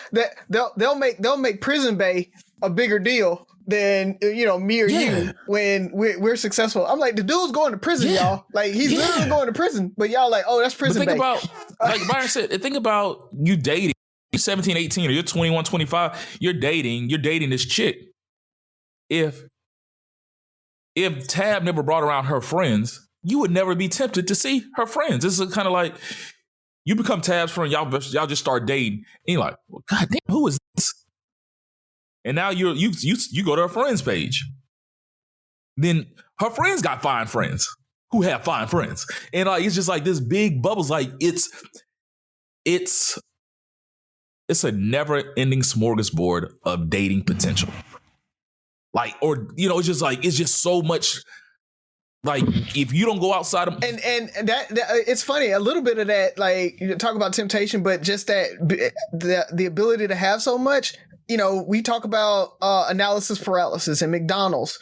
they'll make Prison Bay a bigger deal than me or you when we're successful. I'm like, the dude's going to prison, y'all. Like, he's literally going to prison, but y'all like, oh, that's Prison Bay. But think about, like Byron said, think about you dating. You're 17, 18, or you're 21, 25. You're dating this chick. If Tab never brought around her friends, you would never be tempted to see her friends. This is kind of like, you become Tab's friend, y'all just start dating, and you're like, well, God damn, who is this? And now you go to her friends page. Then her friends got fine friends who have fine friends, and like, it's just like this big bubbles. Like, it's a never-ending smorgasbord of dating potential. Like, or it's just so much. Like, if you don't go outside of and that it's funny, a little bit of that, like, you talk about temptation, but just that the ability to have so much. We talk about analysis paralysis and McDonald's,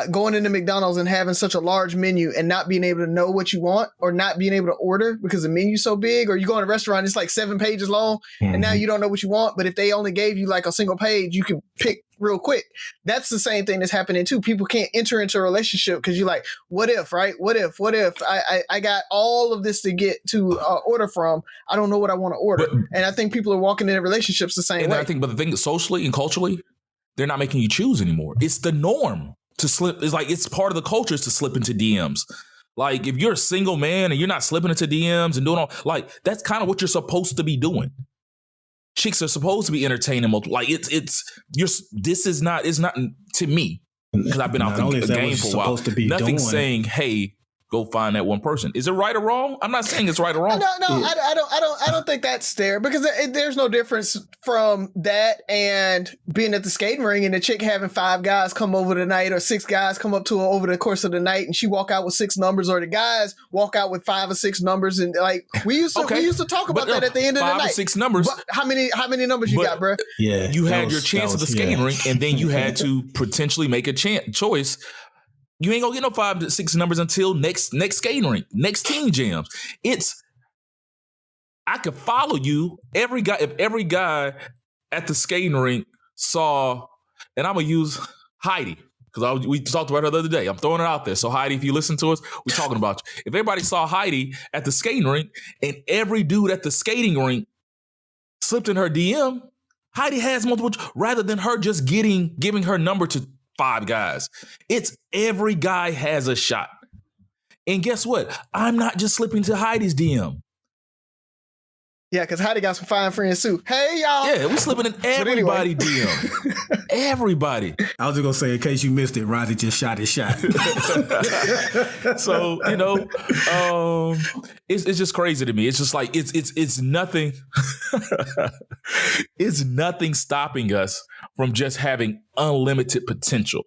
going into McDonald's and having such a large menu and not being able to know what you want, or not being able to order because the menu's so big, or you go in a restaurant, it's like 7 pages long, and now you don't know what you want. But if they only gave you like a single page, you can pick real quick. That's the same thing that's happening too. People can't enter into a relationship because you're like, what if, right? What if I got all of this to get to order from? I don't know what I want to order. And I think people are walking into relationships the same way. But the thing is, socially and culturally, they're not making you choose anymore. It's the norm to slip. It's like, it's part of the culture is to slip into DMs. Like, if you're a single man and you're not slipping into DMs and doing all, like, that's kind of what you're supposed to be doing. Chicks are supposed to be entertaining multiple. Like, it's not to me, because I've been out the game for a while. Nothing's saying, hey, go find that one person. Is it right or wrong? I'm not saying it's right or wrong. No, I don't think that's fair, because there's no difference from that and being at the skating ring and the chick having 5 guys come over the night, or 6 guys come up to her over the course of the night, and she walk out with 6 numbers, or the guys walk out with 5 or 6 numbers, and like we used to talk about that at the end of the night. 5 or 6 numbers. But how many numbers you got, bro? Yeah, you had your chance at the skating rink, and then you had to potentially make a choice. You ain't gonna get no 5 to 6 numbers until next skating rink, next team jams. I could follow you. If every guy at the skating rink saw, and I'm gonna use Heidi, because we talked about her the other day. I'm throwing it out there. So Heidi, if you listen to us, we're talking about you. If everybody saw Heidi at the skating rink, and every dude at the skating rink slipped in her DM, Heidi has multiple, rather than her just giving her number to 5 guys. It's every guy has a shot. And guess what? I'm not just slipping to Heidi's DM. Yeah, because Heidi got some fine friends too. Hey, y'all. Yeah, we slipping in everybody DM. Everybody. I was just going to say, in case you missed it, Rozzy just shot his shot. So, it's just crazy to me. It's just like, it's nothing. It's nothing stopping us from just having unlimited potential.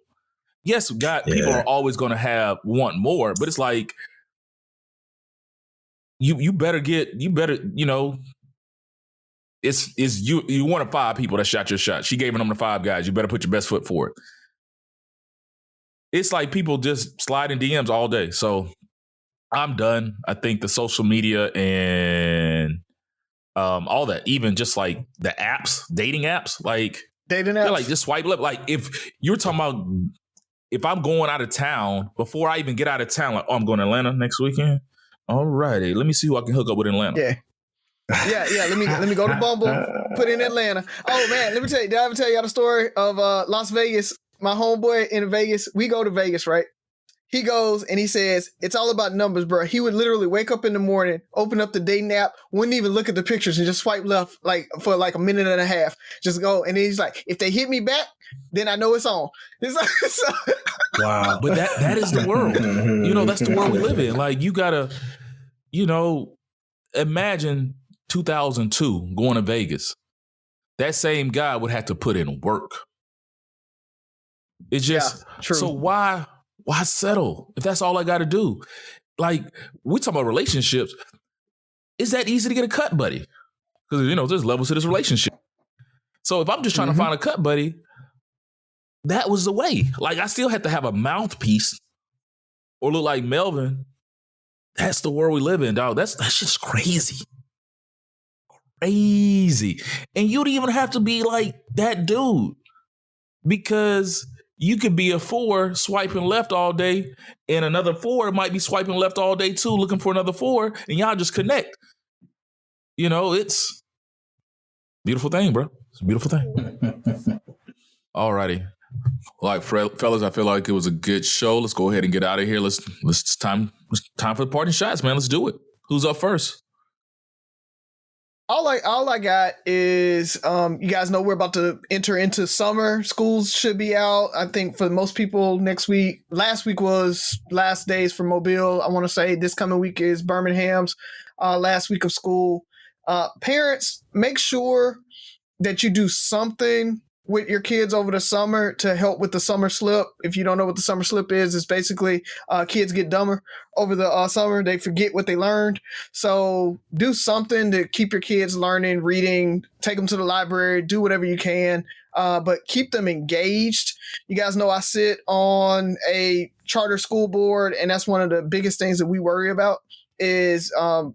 Yes, people are always going to want more, but it's like, you better, it's you one of 5 people that shot your shot. She gave a number to 5 guys. You better put your best foot forward. It's like people just slide in DMs all day. So I'm done. I think the social media and all that, even just like the apps, dating apps, like like just swipe left. Like if you're talking about, if I'm going out of town, before I even get out of town, like, I'm going to Atlanta next weekend. All righty, let me see who I can hook up with in Atlanta. Yeah. Let me go to Bumble, put in Atlanta. Oh man, let me tell you. Did I ever tell y'all the story of Las Vegas? My homeboy in Vegas. We go to Vegas, right? He goes and he says, it's all about numbers, bro. He would literally wake up in the morning, open up the dating app, wouldn't even look at the pictures, and just swipe left for a minute and a half. Just go. And then he's like, if they hit me back, then I know it's on. It's like, wow. But that is the world. That's the world we live in. Like, you gotta, imagine 2002 going to Vegas. That same guy would have to put in work. It's just, true. So why settle if that's all I got to do? Like, we talk about relationships. Is that easy to get a cut buddy? Because, there's levels to this relationship. So if I'm just trying to find a cut buddy, that was the way. Like, I still had to have a mouthpiece or look like Melvin. That's the world we live in, dog. That's just crazy. Crazy. And you don't even have to be like that dude, because you could be a 4 swiping left all day, and another 4 might be swiping left all day too, looking for another 4, and y'all just connect. It's a beautiful thing, bro. It's a beautiful thing. All righty. Like, fellas, I feel like it was a good show. Let's go ahead and get out of here. It's time for the parting shots, man. Let's do it. Who's up first? All I got is, you guys know we're about to enter into summer. Schools should be out, I think, for most people next week. Last week was last days for Mobile. I want to say this coming week is Birmingham's last week of school. Parents, make sure that you do something with your kids over the summer to help with the summer slip. If you don't know what the summer slip is, it's basically kids get dumber over the summer. They forget what they learned. So do something to keep your kids learning, reading, take them to the library, do whatever you can, but keep them engaged. You guys know I sit on a charter school board, and that's one of the biggest things that we worry about is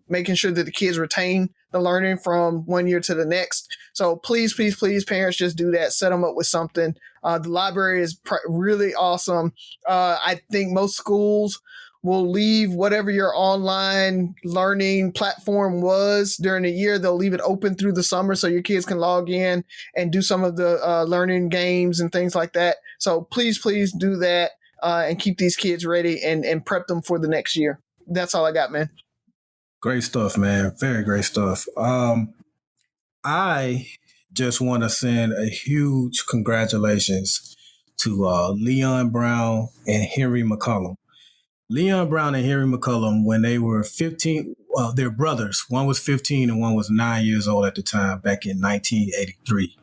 making sure that the kids retain the learning from one year to the next. So please, parents, just do that. Set them up with something. The library is really awesome. I think most schools will leave whatever your online learning platform was during the year. They'll leave it open through the summer so your kids can log in and do some of the learning games and things like that. So please do that and keep these kids ready and prep them for the next year. That's all I got, man. Great stuff, man. Very great stuff. I just want to send a huge congratulations to Leon Brown and Henry McCollum. Leon Brown and Henry McCollum, when they were 15, their brothers, one was 15 and one was 9 years old at the time, back in 1983.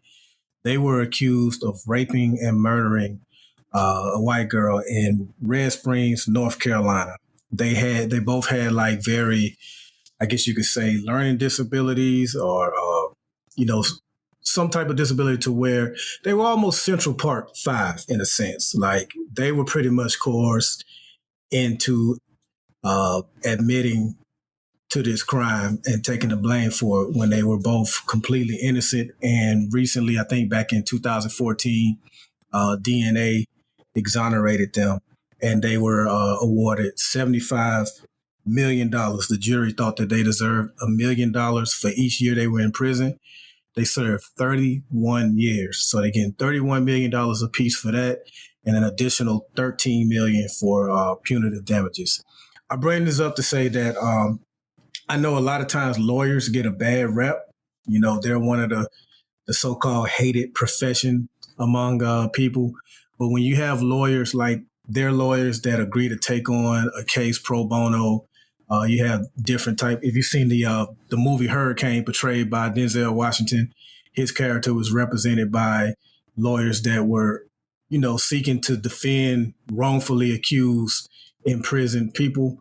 They were accused of raping and murdering a white girl in Red Springs, North Carolina. They both had like very, I guess you could say, learning disabilities or some type of disability to where they were almost Central Park 5 in a sense. Like they were pretty much coerced into admitting to this crime and taking the blame for it when they were both completely innocent. And recently, I think back in 2014, DNA exonerated them and they were awarded $75 million. The jury thought that they deserved $1 million for each year they were in prison. They served 31 years. So they get $31 million apiece for that and an additional $13 million for punitive damages. I bring this up to say that I know a lot of times lawyers get a bad rep. You know, they're one of the so-called hated profession among people. But when you have lawyers like their lawyers that agree to take on a case pro bono, you have different type. If you've seen the movie Hurricane portrayed by Denzel Washington, his character was represented by lawyers that were, seeking to defend wrongfully accused, imprisoned people.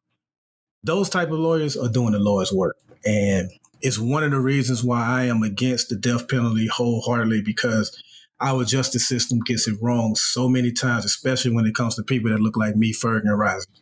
Those type of lawyers are doing the Lord's work. And it's one of the reasons why I am against the death penalty wholeheartedly, because our justice system gets it wrong so many times, especially when it comes to people that look like me, Ferg and Rising.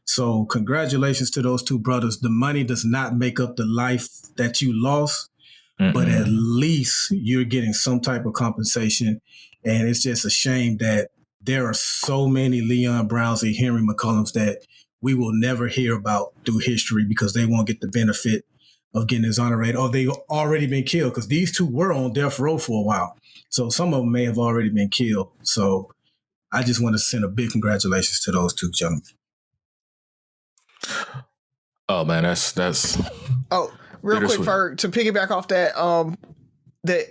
So congratulations to those two brothers. The money does not make up the life that you lost, but at least you're getting some type of compensation. And it's just a shame that there are so many Leon Browns and Henry McCollums that we will never hear about through history because they won't get the benefit of getting exonerated, or they've already been killed, because these two were on death row for a while. So some of them may have already been killed. So I just want to send a big congratulations to those two gentlemen. Oh man, that's. Oh, real quick, Ferg, to piggyback off that, that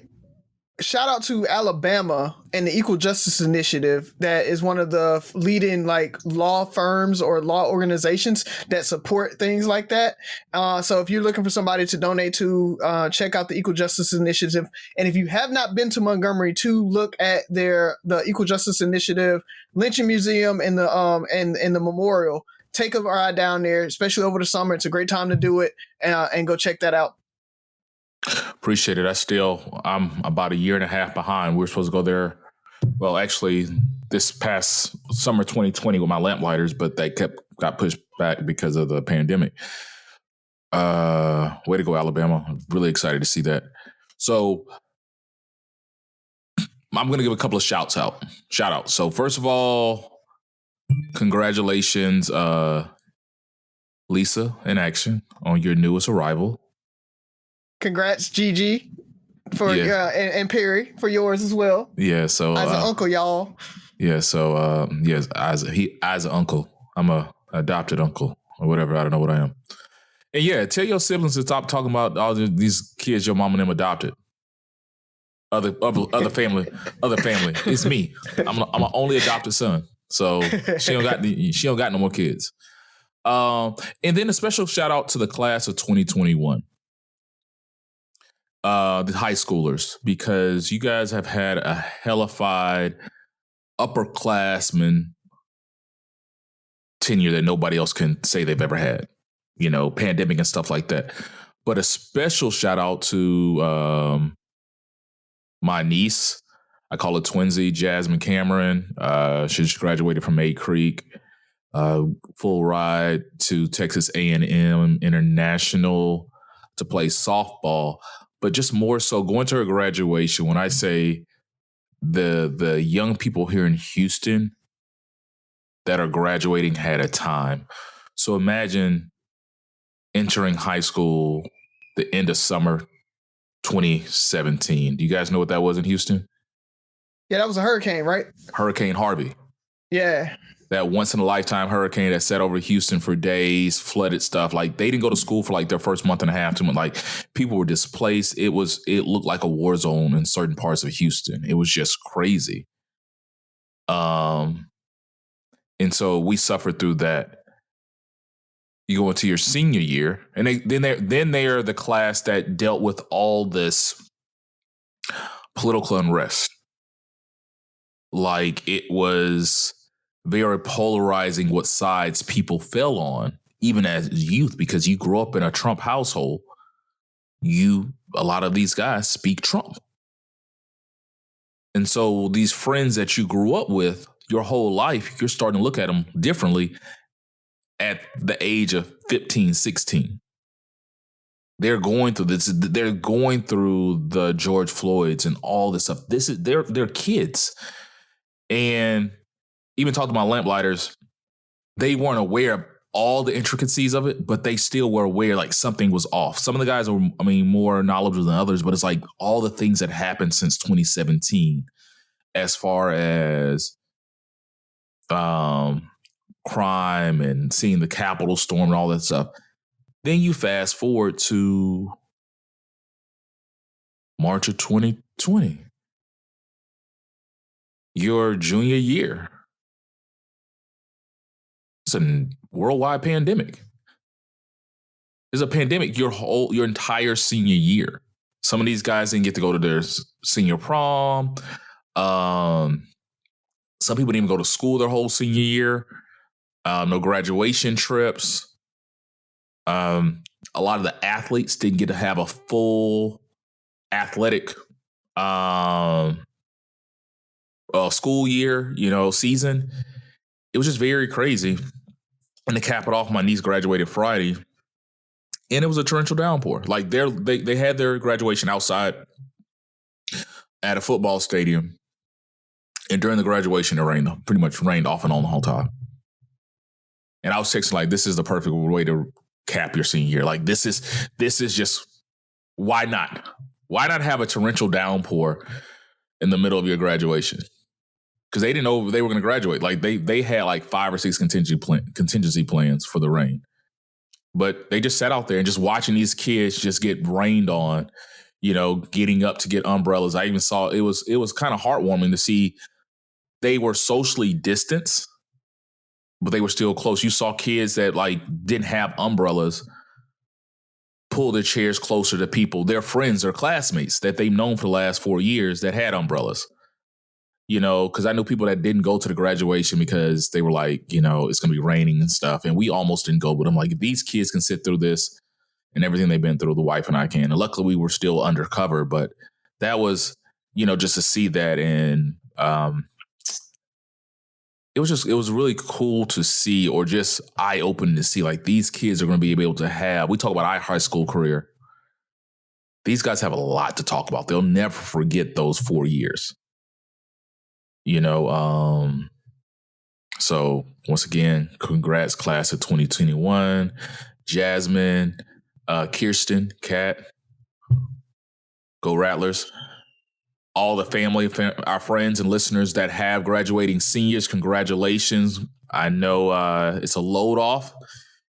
shout out to Alabama and the Equal Justice Initiative. That is one of the leading law firms or law organizations that support things like that. So if you're looking for somebody to donate to, check out the Equal Justice Initiative. And if you have not been to Montgomery, to look at the Equal Justice Initiative Lynching Museum and the memorial. Take a ride down there, especially over the summer. It's a great time to do it, and go check that out. Appreciate it. I'm about a year and a half behind. We were supposed to go there. Well, actually, this past summer 2020 with my lamplighters, but they got pushed back because of the pandemic. Way to go, Alabama. I'm really excited to see that. So I'm going to give a couple of shout outs. So first of all, congratulations, Lisa in action on your newest arrival. Congrats, Gigi, for and Perry for yours as well. Yeah, so as an uncle, y'all. Yeah, so yes, as an uncle, I'm a adopted uncle or whatever. I don't know what I am. And yeah, tell your siblings to stop talking about all these kids your mom and them adopted. Other family. It's me. I'm an only adopted son. So she don't got no more kids. And then a special shout out to the class of 2021. The high schoolers, because you guys have had a hellified upperclassman tenure that nobody else can say they've ever had. Pandemic and stuff like that. But a special shout out to my niece. I call her Twinsy, Jasmine Cameron. She just graduated from A Creek. Full ride to Texas A&M International to play softball. But just more so going to her graduation, when I say the young people here in Houston that are graduating had a time. So imagine entering high school the end of summer 2017. Do you guys know what that was in Houston? Yeah, that was a hurricane, right? Hurricane Harvey. Yeah. That once-in-a-lifetime hurricane that set over Houston for days, flooded stuff. They didn't go to school for their first month and a half. People were displaced. It looked like a war zone in certain parts of Houston. It was just crazy. And so we suffered through that. You go into your senior year, and they are the class that dealt with all this political unrest. Like, it was very polarizing what sides people fell on, even as youth, because you grew up in a Trump household. A lot of these guys speak Trump. And so these friends that you grew up with your whole life, you're starting to look at them differently at the age of 15, 16. They're going through this. They're going through the George Floyds and all this stuff. They're kids. And even talking to my lamplighters, they weren't aware of all the intricacies of it, but they still were aware like something was off. Some of the guys are, more knowledgeable than others, but it's like all the things that happened since 2017 as far as crime and seeing the Capitol storm and all that stuff. Then you fast forward to March of 2020, your junior year. It's a worldwide pandemic. There's a pandemic your entire senior year. Some of these guys didn't get to go to their senior prom. Some people didn't even go to school their whole senior year. No graduation trips. A lot of the athletes didn't get to have a full athletic school year, season. It was just very crazy. And to cap it off, my niece graduated Friday, and it was a torrential downpour. Like they had their graduation outside at a football stadium, and during the graduation, it pretty much rained off and on the whole time. And I was texting like, "This is the perfect way to cap your senior year. Like this is just why not? Why not have a torrential downpour in the middle of your graduation?" Because they didn't know they were going to graduate. Like they had like 5 or 6 contingency plans for the rain, but they just sat out there and just watching these kids just get rained on, getting up to get umbrellas. I even saw it was kind of heartwarming to see they were socially distanced, but they were still close. You saw kids that like didn't have umbrellas pull their chairs closer to people, their friends or classmates that they've known for the last 4 years that had umbrellas. Because I knew people that didn't go to the graduation because they were like, it's going to be raining and stuff. And we almost didn't go. But I'm like, if these kids can sit through this and everything they've been through, the wife and I can. And luckily we were still undercover. But that was, just to see that. And it was really cool to see, or just eye-opening to see, like, these kids are going to be able to have, we talk about our high school career. These guys have a lot to talk about. They'll never forget those 4 years. So once again, congrats, class of 2021, Jasmine, Kirsten, Kat, go Rattlers, all the family, our friends and listeners that have graduating seniors, congratulations. I know it's a load off.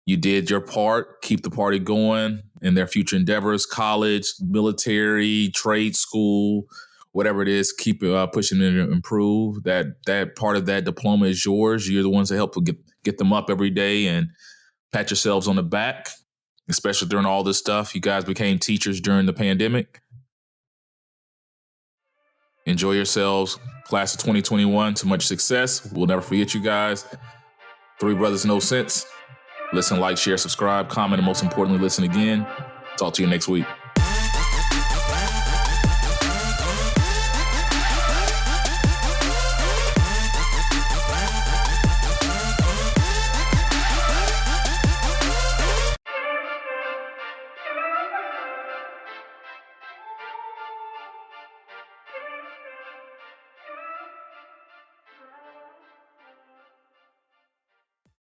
You did your part, keep the party going in their future endeavors, college, military, trade school, whatever it is, keep pushing it to improve. That part of that diploma is yours. You're the ones that help get them up every day and pat yourselves on the back, especially during all this stuff. You guys became teachers during the pandemic. Enjoy yourselves. Class of 2021, to much success. We'll never forget you guys. 3 Brothers No Sense. Listen, like, share, subscribe, comment, and most importantly, listen again. Talk to you next week.